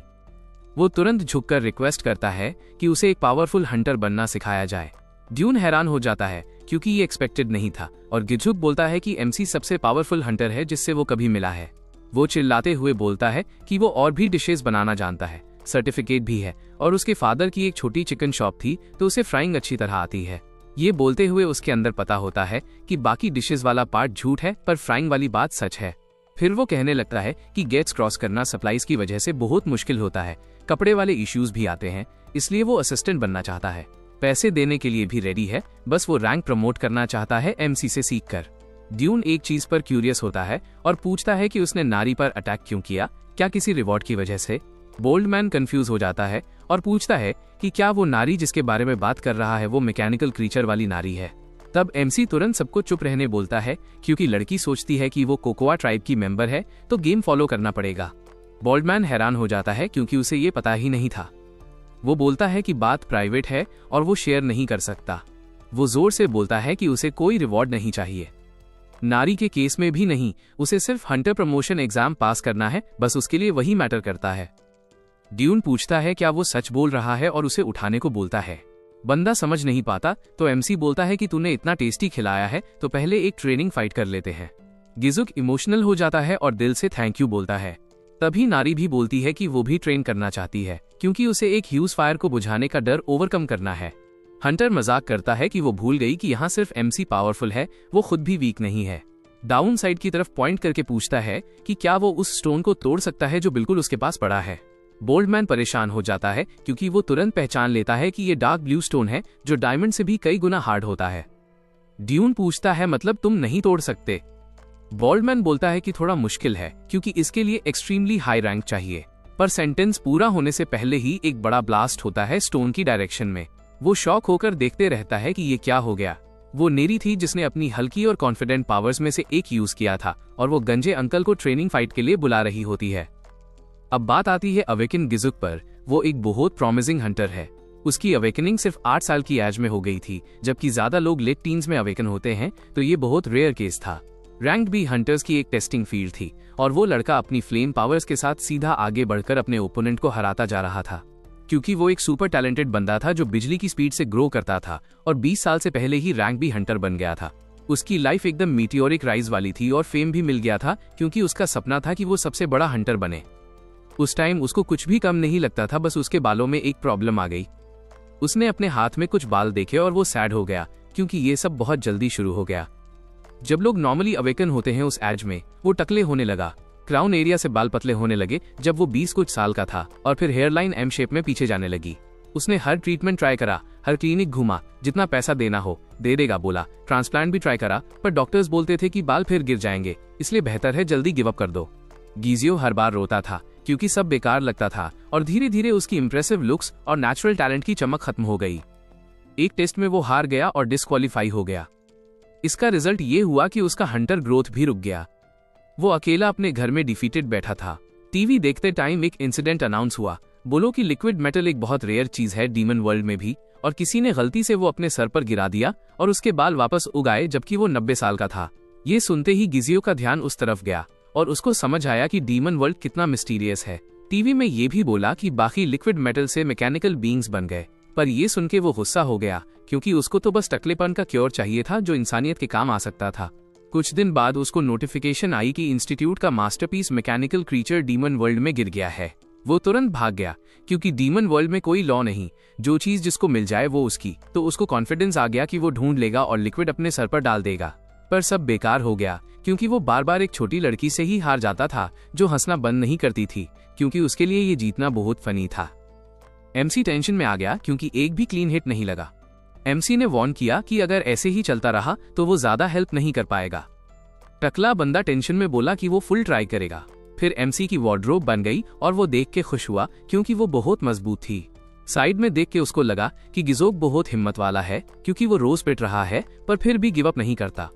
वो तुरंत झुककर रिक्वेस्ट करता है कि उसे एक पावरफुल हंटर बनना सिखाया जाए। ड्यून हैरान हो जाता है क्योंकि ये एक्सपेक्टेड नहीं था, और गिजुक बोलता है कि एमसी सबसे पावरफुल हंटर है जिससे वो कभी मिला है। वो चिल्लाते हुए बोलता है कि वो और भी डिशेस बनाना जानता है, सर्टिफिकेट भी है, और उसके फादर की एक छोटी चिकन शॉप थी तो उसे फ्राइंग अच्छी तरह आती है। ये बोलते हुए उसके अंदर पता होता है कि बाकी डिशेस वाला पार्ट झूठ है पर फ्राइंग वाली बात सच है। फिर वो कहने लगता है कि गेट्स क्रॉस करना सप्लाईज की वजह से बहुत मुश्किल होता है, कपड़े वाले इश्यूज भी आते हैं, इसलिए वो असिस्टेंट बनना चाहता है। पैसे देने के लिए भी रेडी है, बस वो रैंक प्रमोट करना चाहता है एमसी से सीख कर। ड्यून एक चीज पर क्यूरियस होता है और पूछता है कि उसने नारी पर अटैक क्यों किया, क्या किसी रिवॉर्ड की वजह से। बोल्डमैन कंफ्यूज हो जाता है और पूछता है कि क्या वो नारी जिसके बारे में बात कर रहा है वो मैकेनिकल क्रीचर वाली नारी है। तब एमसी तुरंत सबको चुप रहने बोलता है, क्योंकि लड़की सोचती है कि वो कोकोआ ट्राइब की मेंबर है तो गेम फॉलो करना पड़ेगा। बोल्डमैन हैरान हो जाता है क्योंकि उसे ये पता ही नहीं था। वो बोलता है कि बात प्राइवेट है और वो शेयर नहीं कर सकता। वो जोर से बोलता है कि उसे कोई रिवॉर्ड नहीं चाहिए, नारी के केस में भी नहीं, उसे सिर्फ हंटर प्रमोशन एग्जाम पास करना है, बस उसके लिए वही मैटर करता है। ड्यून पूछता है क्या वो सच बोल रहा है और उसे उठाने को बोलता है। बंदा समझ नहीं पाता तो एमसी बोलता है कि तूने इतना टेस्टी खिलाया है तो पहले एक ट्रेनिंग फाइट कर लेते हैं। गिजुक इमोशनल हो जाता है और दिल से थैंक यू बोलता है। तभी नारी भी बोलती है कि वो भी ट्रेन करना चाहती है, क्योंकि उसे एक ह्यूज फायर को बुझाने का डर ओवरकम करना है। हंटर मजाक करता है कि वो भूल गई कि यहाँ सिर्फ एमसी पावरफुल है, वो खुद भी वीक नहीं है। डाउन साइड की तरफ पॉइंट करके पूछता है कि क्या वो उस स्टोन को तोड़ सकता है जो बिल्कुल उसके पास पड़ा है। बोल्डमैन परेशान हो जाता है क्योंकि वो तुरंत पहचान लेता है कि ये डार्क ब्लू स्टोन है जो डायमंड से भी कई गुना हार्ड होता है। ड्यून पूछता है मतलब तुम नहीं तोड़ सकते। बोल्डमैन बोलता है कि थोड़ा मुश्किल है क्योंकि इसके लिए एक्सट्रीमली हाई रैंक चाहिए। पर सेंटेंस पूरा होने से पहले ही एक बड़ा ब्लास्ट होता है स्टोन की डायरेक्शन में। वो शॉक होकर देखते रहता है कि ये क्या हो गया। वो नेरी थी जिसने अपनी हल्की और कॉन्फिडेंट पावर्स में से एक यूज किया था और वो गंजे अंकल को ट्रेनिंग फाइट के लिए बुला रही होती है। अब बात आती है अवेकन गिजुक पर। वो एक बहुत प्रॉमिसिंग हंटर है। उसकी अवेकनिंग सिर्फ 8 साल की एज में हो गई थी, जबकि ज्यादा लोग लेट टीन्स में अवेकन होते हैं, तो ये बहुत रेयर केस था। रैंक्ड भी हंटर्स की एक टेस्टिंग फील्ड थी और वो लड़का अपनी फ्लेम पावर्स के साथ सीधा आगे बढ़कर अपने ओपोनेंट को हराता जा रहा था, क्योंकि वो एक सुपर टैलेंटेड बंदा था जो बिजली की स्पीड से ग्रो करता था और 20 साल से पहले ही रैंक भी हंटर बन गया था। उसकी लाइफ एकदम मीटियोरिक राइज वाली थी और फेम भी मिल गया था क्योंकि उसका सपना था कि वो सबसे बड़ा हंटर बने। उस टाइम उसको कुछ भी कम नहीं लगता था, बस उसके बालों में एक प्रॉब्लम आ गई। उसने अपने हाथ में कुछ बाल देखे और वो सैड हो गया क्योंकि ये सब बहुत जल्दी शुरू हो गया। जब लोग नॉर्मली अवेकन होते हैं उस एज में, वो टकले होने लगा। क्राउन एरिया से बाल पतले होने लगे जब वो 20 कुछ साल का था और फिर हेयरलाइन एम शेप में पीछे जाने लगी। उसने हर ट्रीटमेंट ट्राई करा, हर क्लिनिक घूमा, जितना पैसा देना हो दे देगा बोला। ट्रांसप्लांट भी ट्राई करा, पर डॉक्टर्स बोलते थे कि बाल फिर गिर जाएंगे, इसलिए बेहतर है जल्दी गिव अप कर दो। गीजियो हर बार रोता था क्योंकि सब बेकार लगता था और धीरे धीरे उसकी इंप्रेसिव लुक्स और नेचुरल टैलेंट की चमक खत्म हो गई। एक टेस्ट में वो हार गया और डिस्क्वालीफाई हो गया। इसका रिजल्ट ये हुआ कि उसका हंटर ग्रोथ भी रुक गया। वो अकेला अपने घर में डिफीटेड बैठा था। टीवी देखते टाइम एक इंसिडेंट अनाउंस हुआ। बोलो कि लिक्विड मेटल एक बहुत रेयर चीज है डीमन वर्ल्ड में भी, और किसी ने गलती से वो अपने सर पर गिरा दिया और उसके बाल वापस उगाए जबकि वो 90 साल का था। ये सुनते ही गिजियो का ध्यान उस तरफ गया और उसको समझ आया कि डीमन वर्ल्ड कितना मिस्टीरियस है। टीवी में ये भी बोला कि बाकी लिक्विड मेटल से मैकेनिकल बीइंग्स बन गए, पर ये सुन के वो गुस्सा हो गया क्योंकि उसको तो बस टकलेपन का क्योर चाहिए था जो इंसानियत के काम आ सकता था। कुछ दिन बाद उसको नोटिफिकेशन आई कि इंस्टीट्यूट का masterpiece mechanical creature demon world में गिर गया है। वो तुरंत भाग गया क्योंकि डीमन वर्ल्ड में कोई लॉ नहीं, जो चीज जिसको मिल जाए वो उसकी। तो उसको कॉन्फिडेंस आ गया कि वो ढूंढ लेगा और लिक्विड अपने सर पर डाल देगा। पर सब बेकार हो गया क्योंकि वो बार बार एक छोटी लड़की से ही हार जाता था जो हंसना बंद नहीं करती थी, क्योंकि उसके लिए ये जीतना बहुत फनी था। एमसी टेंशन में आ गया क्योंकि एक भी क्लीन हिट नहीं लगा। एमसी ने वार्न किया कि अगर ऐसे ही चलता रहा तो वो ज्यादा हेल्प नहीं कर पाएगा। टकला बंदा टेंशन में बोला कि वो फुल ट्राई करेगा। फिर एमसी की वार्डरोब बन गई और वो देख के खुश हुआ क्योंकि वो बहुत मजबूत थी। साइड में देख के उसको लगा कि गिजोक बहुत हिम्मत वाला है क्योंकि वो रोज पिट रहा है पर फिर भी गिव अप नहीं करता।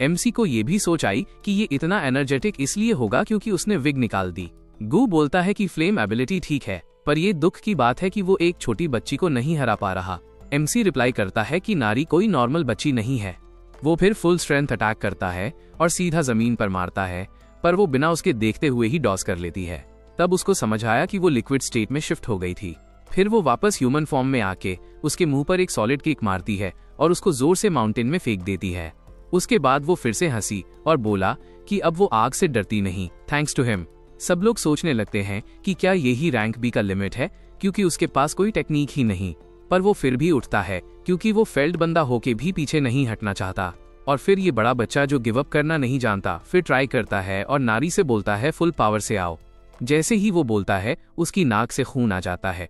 एमसी को ये भी सोच आई कि ये इतना एनर्जेटिक इसलिए होगा क्योंकि उसने विग निकाल दी। गू बोलता है कि फ्लेम एबिलिटी ठीक है, पर ये दुख की बात है कि वो एक छोटी बच्ची को नहीं हरा पा रहा। एमसी रिप्लाई करता है कि नारी कोई नॉर्मल बच्ची नहीं है। वो फिर फुल स्ट्रेंथ अटैक करता है और सीधा जमीन पर मारता है, पर वो बिना उसके देखते हुए ही डॉस कर लेती है। तब उसको समझ आया कि वो लिक्विड स्टेट में शिफ्ट हो गई थी। फिर वो वापस ह्यूमन फॉर्म में आके उसके मुंह पर एक सॉलिड किक मारती है और उसको जोर से माउंटेन में फेंक देती है। उसके बाद वो फिर से हंसी और बोला कि अब वो आग से डरती नहीं, थैंक्स टू हिम। सब लोग सोचने लगते हैं कि क्या यही रैंक बी का लिमिट है क्योंकि उसके पास कोई टेक्निक ही नहीं, पर वो फिर भी उठता है क्योंकि वो फेल्ड बंदा होके भी पीछे नहीं हटना चाहता। और फिर ये बड़ा बच्चा जो गिव अप करना नहीं जानता फिर ट्राई करता है और नारी से बोलता है फुल पावर से आओ। जैसे ही वो बोलता है उसकी नाक से खून आ जाता है।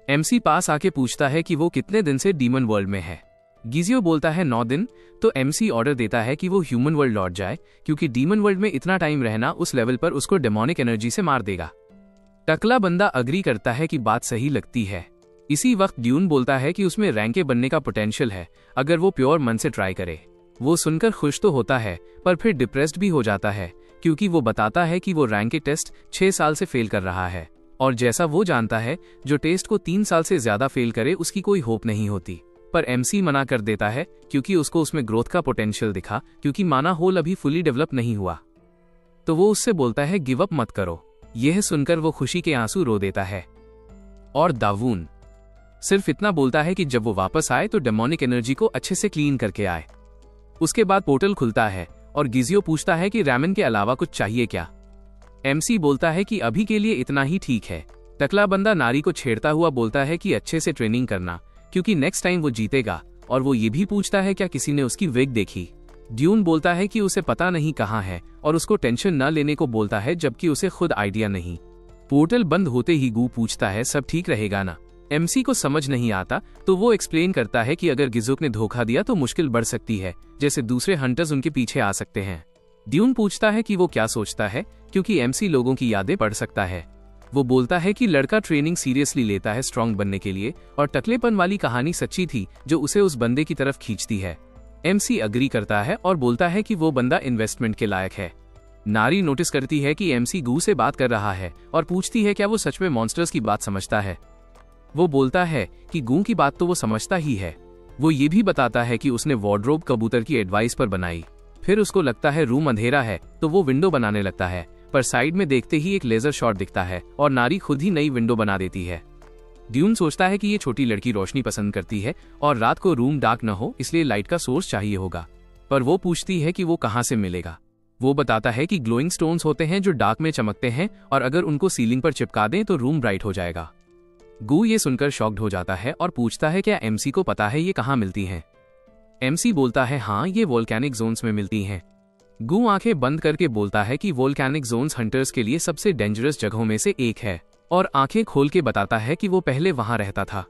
एमसी पास आके पूछता है कि वो कितने दिन से डीमन वर्ल्ड में है। गिजियो बोलता है 9 दिन। तो एमसी ऑर्डर देता है कि वो ह्यूमन वर्ल्ड लौट जाए, क्योंकि डीमन वर्ल्ड में इतना टाइम रहना उस लेवल पर उसको डेमोनिक एनर्जी से मार देगा। टकला बंदा अग्री करता है कि बात सही लगती है। इसी वक्त ड्यून बोलता है कि उसमें रैंके बनने का पोटेंशियल है अगर वो प्योर मन से ट्राई करे। वो सुनकर खुश तो होता है, पर फिर डिप्रेस्ड भी हो जाता है, क्योंकि वो बताता है कि वो रैंक के टेस्ट 6 साल से फेल कर रहा है, और जैसा वो जानता है, जो टेस्ट को 3 साल से ज्यादा फेल करे उसकी कोई होप नहीं होती। पर एमसी मना कर देता है, क्योंकि उसको उसमें ग्रोथ का पोटेंशियल दिखा, क्योंकि माना होल अभी फुली डेवलप नहीं हुआ। तो वो उससे बोलता है गिव अप मत करो। यह सुनकर वो खुशी के आंसू रो देता है। और दावून सिर्फ इतना बोलता है कि जब वो वापस आए तो डेमोनिक एनर्जी को अच्छे से क्लीन करके आए। उसके बाद पोर्टल खुलता है और गिजियो पूछता है कि रैमन के अलावा कुछ चाहिए क्या। एमसी बोलता है कि अभी के लिए इतना ही ठीक है। टकला बंदा नारी को छेड़ता हुआ बोलता है कि अच्छे से ट्रेनिंग करना, क्योंकि नेक्स्ट टाइम वो जीतेगा, और वो ये भी पूछता है क्या किसी ने उसकी विग देखी। ड्यून बोलता है कि उसे पता नहीं कहाँ है और उसको टेंशन न लेने को बोलता है, जबकि उसे खुद आइडिया नहीं। पोर्टल बंद होते ही गू पूछता है सब ठीक रहेगा ना। एमसी को समझ नहीं आता, तो वो एक्सप्लेन करता है कि अगर गिजुक ने धोखा दिया तो मुश्किल बढ़ सकती है, जैसे दूसरे हंटर्स उनके पीछे आ सकते हैं। ड्यून पूछता है कि वो क्या सोचता है, क्योंकि एमसी लोगों की यादें पढ़ सकता है। वो बोलता है कि लड़का ट्रेनिंग सीरियसली लेता है स्ट्रांग बनने के लिए, और टकलेपन वाली कहानी सच्ची थी जो उसे उस बंदे की तरफ खींचती है। एमसी अग्री करता है और बोलता है कि वो बंदा इन्वेस्टमेंट के लायक है। नारी नोटिस करती है कि एमसी गू से बात कर रहा है और पूछती है क्या वो सच में मॉन्स्टर्स की बात समझता है। वो बोलता है कि गू की बात तो वो समझता ही है। वो ये भी बताता है कि उसने वार्डरोब कबूतर की एडवाइस पर बनाई। फिर उसको लगता है रूम अंधेरा है, तो वो विंडो बनाने लगता है, पर साइड में देखते ही एक लेजर शॉट दिखता है और नारी खुद ही नई विंडो बना देती है। ड्यून सोचता है कि ये छोटी लड़की रोशनी पसंद करती है और रात को रूम डार्क न हो, इसलिए लाइट का सोर्स चाहिए होगा। पर वो पूछती है कि वो कहाँ से मिलेगा। वो बताता है कि ग्लोइंग स्टोन्स होते हैं जो डार्क में चमकते हैं, और अगर उनको सीलिंग पर चिपका दें तो रूम ब्राइट हो जाएगा। गू ये सुनकर शॉक्ड हो जाता है और पूछता है क्या एमसी को पता है ये कहाँ मिलती हैं। एमसी बोलता है हाँ, ये वोल्केनिक जोन्स में मिलती हैं। गू आंखें बंद करके बोलता है कि वोल्केनिक जोन्स हंटर्स के लिए सबसे डेंजरस जगहों में से एक है, और आंखें खोल के बताता है कि वो पहले वहां रहता था।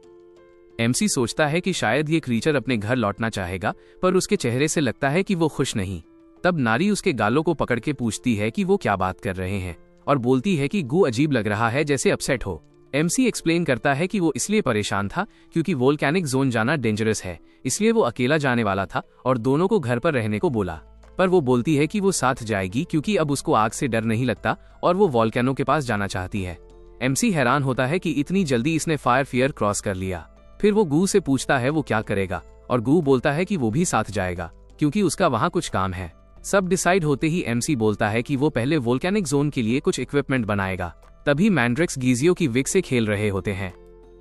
एमसी सोचता है कि शायद ये क्रीचर अपने घर लौटना चाहेगा, पर उसके चेहरे से लगता है कि वो खुश नहीं। तब नारी उसके गालों को पकड़ के पूछती है कि वो क्या बात कर रहे हैं, और बोलती है कि गू अजीब लग रहा है, जैसे अपसेट हो। एमसी एक्सप्लेन करता है कि वो इसलिए परेशान था क्योंकि वोल्केनिक जोन जाना डेंजरस है, इसलिए वो अकेला जाने वाला था और दोनों को घर पर रहने को बोला। पर वो बोलती है कि वो साथ जाएगी क्योंकि अब उसको आग से डर नहीं लगता और वो वोल्केनो के पास जाना चाहती है। एमसी हैरान होता है कि इतनी जल्दी इसने फायर फियर क्रॉस कर लिया। फिर वो गू से पूछता है वो क्या करेगा, और गू बोलता है कि वो भी साथ जाएगा क्योंकि उसका वहाँ कुछ काम है। सब डिसाइड होते ही एमसी बोलता है कि वो पहले वोल्केनिक जोन के लिए कुछ इक्विपमेंट बनाएगा। तभी मैंड्रिक्स गिजियो की विग से खेल रहे होते हैं।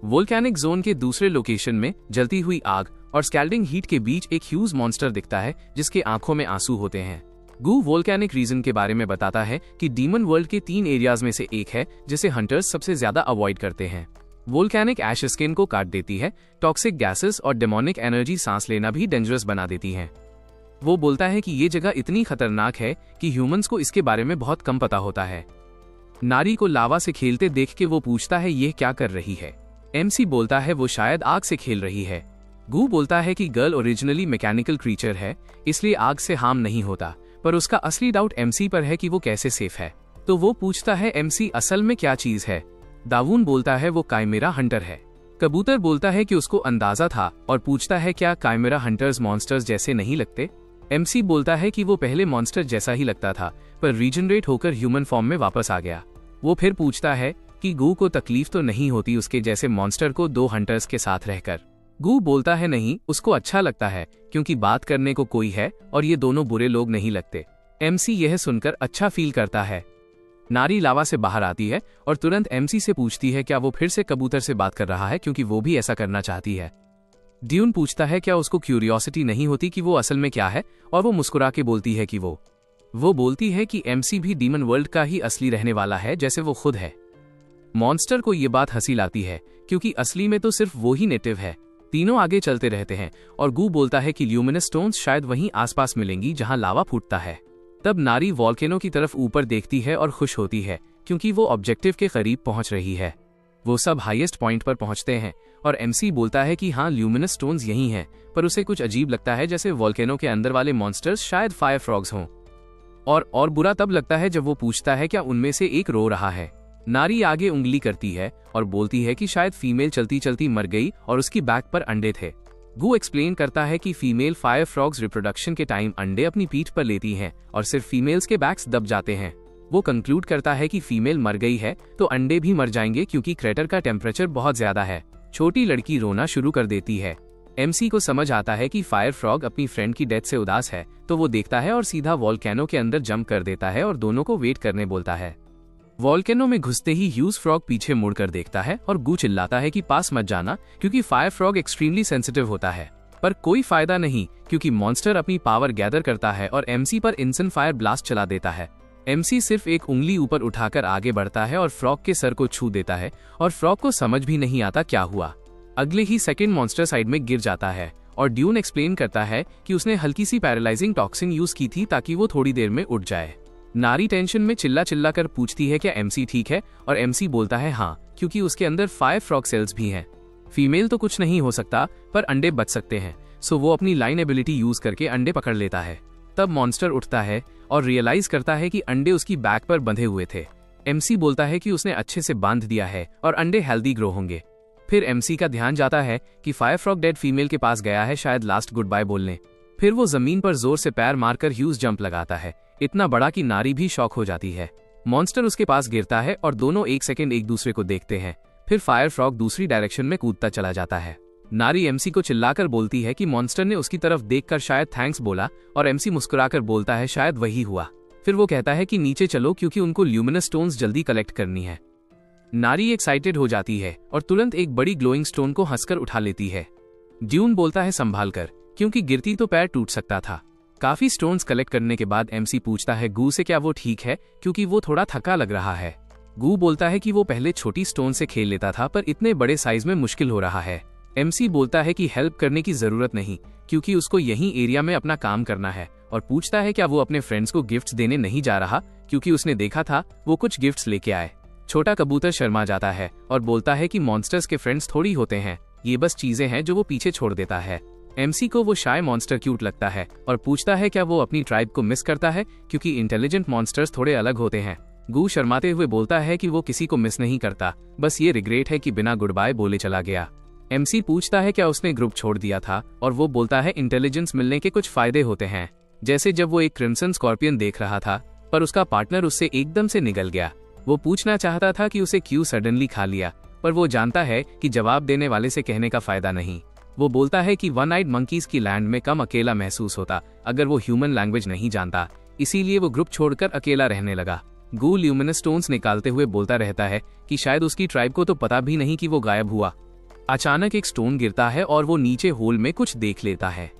वोल्केनिक जोन के दूसरे लोकेशन में जलती हुई आग और स्कैल्डिंग हीट के बीच एक ह्यूज मॉन्स्टर दिखता है जिसके आंखों में आंसू होते हैं। गू वोल्केनिक रीजन के बारे में बताता है कि डीमन वर्ल्ड के 3 एरियाज में से एक है जिसे हंटर्स सबसे ज्यादा अवॉइड करते हैं। वोल्केनिक ऐश स्किन को काट देती है, टॉक्सिक गैसेस और डेमोनिक एनर्जी सांस लेना भी डेंजरस बना देती है। वो बोलता है कि ये जगह इतनी खतरनाक है कि ह्यूमंस को इसके बारे में बहुत कम पता होता है। नारी को लावा से खेलते देख के वो पूछता है ये क्या कर रही है। एमसी बोलता है वो शायद आग से खेल रही है। गू बोलता है कि गर्ल ओरिजिनली मैकेनिकल क्रीचर है, इसलिए आग से हार्म नहीं होता, पर उसका असली डाउट एमसी पर है कि वो कैसे सेफ है। तो वो पूछता है एमसी असल में क्या चीज है। दावून बोलता है वो काइमेरा हंटर है। कबूतर बोलता है कि उसको अंदाजा था और पूछता है क्या काइमेरा हंटर्स मॉन्स्टर्स जैसे नहीं लगते। एमसी बोलता है कि वो पहले मॉन्स्टर जैसा ही लगता था, पर रीजनरेट होकर ह्यूमन फॉर्म में वापस आ गया। वो फिर पूछता है कि गू को तकलीफ तो नहीं होती उसके जैसे मॉन्स्टर को 2 हंटर्स के साथ रहकर। गू बोलता है नहीं, उसको अच्छा लगता है क्योंकि बात करने को कोई है और ये दोनों बुरे लोग नहीं लगते। एमसी यह सुनकर अच्छा फील करता है। नारी लावा से बाहर आती है और तुरंत एमसी से पूछती है क्या वो फिर से कबूतर से बात कर रहा है, क्योंकि वो भी ऐसा करना चाहती है। ड्यून पूछता है क्या उसको क्यूरियोसिटी नहीं होती कि वो असल में क्या है, और वो मुस्कुरा के बोलती है कि वो बोलती है कि एमसी भी डीमन वर्ल्ड का ही असली रहने वाला है जैसे वो खुद है। मॉन्स्टर को ये बात हंसी लाती है क्योंकि असली में तो सिर्फ वो ही नेटिव है। तीनों आगे चलते रहते हैं और गू बोलता है कि ल्यूमिनस स्टोन्स शायद वहीं आसपास मिलेंगी जहां लावा फूटता है। तब नारी वॉल्केनो की तरफ ऊपर देखती है और खुश होती है क्योंकि वो ऑब्जेक्टिव के करीब पहुंच रही है। वो सब हाईएस्ट पॉइंट पर पहुंचते हैं और एमसी बोलता है कि हाँ, ल्यूमिनस स्टोन्स यही हैं, पर उसे कुछ अजीब लगता है, जैसे वोल्केनो के अंदर वाले मॉन्स्टर्स शायद फायर फ्रॉग्स हों। और बुरा तब लगता है जब वो पूछता है क्या उनमें से एक रो रहा है। नारी आगे उंगली करती है और बोलती है कि शायद फीमेल चलती चलती मर गई और उसकी बैक पर अंडे थे। गू एक्सप्लेन करता है कि फीमेल फायर फ्रॉग्स रिप्रोडक्शन के टाइम अंडे अपनी पीठ पर लेती हैं और सिर्फ फीमेल्स के बैक्स दब जाते हैं। वो कंक्लूड करता है कि फीमेल मर गई है तो अंडे भी मर जाएंगे क्योंकि क्रेटर का टेम्परेचर बहुत ज्यादा है। छोटी लड़की रोना शुरू कर देती है। एमसी को समझ आता है कि फायर फ्रॉग अपनी फ्रेंड की डेथ से उदास है, तो वो देखता है और सीधा वोल्केनो के अंदर जंप कर देता है और दोनों को वेट करने बोलता है। वोल्केनो में घुसते ही ह्यूज फ्रॉग पीछे मुड़कर देखता है और गू चिल्लाता है कि पास मत जाना क्योंकि फायर फ्रॉग एक्सट्रीमली सेंसिटिव होता है। पर कोई फायदा नहीं क्योंकि मॉन्स्टर अपनी पावर गैदर करता है और एमसी पर इंसन फायर ब्लास्ट चला देता है। एमसी सिर्फ एक उंगली ऊपर उठाकर आगे बढ़ता है और फ्रॉग के सर को छू देता है और फ्रॉग को समझ भी नहीं आता क्या हुआ। अगले ही सेकंड मॉन्स्टर साइड में गिर जाता है और ड्यून एक्सप्लेन करता है कि उसने हल्की सी पैरालाइजिंग टॉक्सिन यूज की थी ताकि वो थोड़ी देर में उठ जाए। नारी टेंशन में चिल्ला चिल्ला कर पूछती है क्या एमसी ठीक है, और एमसी बोलता है हाँ, क्योंकि उसके अंदर 5 फ्रॉग सेल्स भी हैं। फीमेल तो कुछ नहीं हो सकता पर अंडे बच सकते हैं, सो वो अपनी लाइन एबिलिटी यूज करके अंडे पकड़ लेता है। तब मॉन्स्टर उठता है और रियलाइज करता है कि अंडे उसकी बैक पर बंधे हुए थे। एमसी बोलता है कि उसने अच्छे से बांध दिया है और अंडे हेल्दी ग्रो होंगे। फिर एमसी का ध्यान जाता है कि फायर फ्रॉग डेड फीमेल के पास गया है, शायद लास्ट गुड बाय बोलने। फिर वो जमीन पर जोर से पैर मारकर ह्यूज जंप लगाता है, इतना बड़ा कि नारी भी शॉक हो जाती है। मॉन्स्टर उसके पास गिरता है और दोनों एक सेकंड एक दूसरे को देखते हैं। फिर फायर फ्रॉग दूसरी डायरेक्शन में कूदता चला जाता है। नारी एमसी को चिल्लाकर बोलती है कि मॉन्स्टर ने उसकी तरफ देखकर शायद थैंक्स बोला और एमसी मुस्कुराकर बोलता है शायद वही हुआ। फिर वो कहता है कि नीचे चलो क्योंकि उनको ल्यूमिनस स्टोन्स जल्दी कलेक्ट करनी है। नारी एक्साइटेड हो जाती है और तुरंत एक बड़ी ग्लोइंग स्टोन को हंसकर उठा लेती है। ड्यून बोलता है संभाल कर, क्योंकि गिरती तो पैर टूट सकता था। काफी स्टोन्स कलेक्ट करने के बाद एमसी पूछता है गू से क्या वो ठीक है, क्योंकि वो थोड़ा थका लग रहा है। गू बोलता है कि वो पहले छोटी स्टोन से खेल लेता था पर इतने बड़े साइज में मुश्किल हो रहा है। एमसी बोलता है कि हेल्प करने की जरूरत नहीं क्योंकि उसको यही एरिया में अपना काम करना है, और पूछता है क्या वो अपने फ्रेंड्स को गिफ्ट्स देने नहीं जा रहा क्योंकि उसने देखा था वो कुछ गिफ्ट्स लेके आए। छोटा कबूतर शर्मा जाता है और बोलता है कि मॉन्स्टर्स के फ्रेंड्स थोड़ी होते हैं, ये बस चीजें हैं जो वो पीछे छोड़ देता है। एमसी को वो शाय मॉन्स्टर क्यूट लगता है और पूछता है क्या वो अपनी ट्राइब को मिस करता है क्योंकि इंटेलिजेंट मॉन्स्टर्स थोड़े अलग होते हैं। गू शर्माते हुए बोलता है कि वो किसी को मिस नहीं करता, बस ये रिग्रेट है कि बिना गुड बाय बोले चला गया। एमसी पूछता है क्या उसने ग्रुप छोड़ दिया था और वो बोलता है इंटेलिजेंस मिलने के कुछ फायदे होते हैं, जैसे जब वो एक क्रिम्सन स्कॉर्पियन देख रहा था पर उसका पार्टनर उससे एकदम से निकल गया। वो पूछना चाहता था कि उसे क्यों सडनली खा लिया, पर वो जानता है कि जवाब देने वाले से कहने का फायदा नहीं। वो बोलता है कि वन आइड मंकीज की लैंड में कम अकेला महसूस होता अगर वो ह्यूमन लैंग्वेज नहीं जानता, इसीलिए वो ग्रुप छोड़कर अकेला रहने लगा। गू ल्यूमिनस स्टोन्स निकालते हुए बोलता रहता है कि शायद उसकी ट्राइब को तो पता भी नहीं कि वो गायब हुआ। अचानक एक स्टोन गिरता है और वो नीचे होल में कुछ देख लेता है।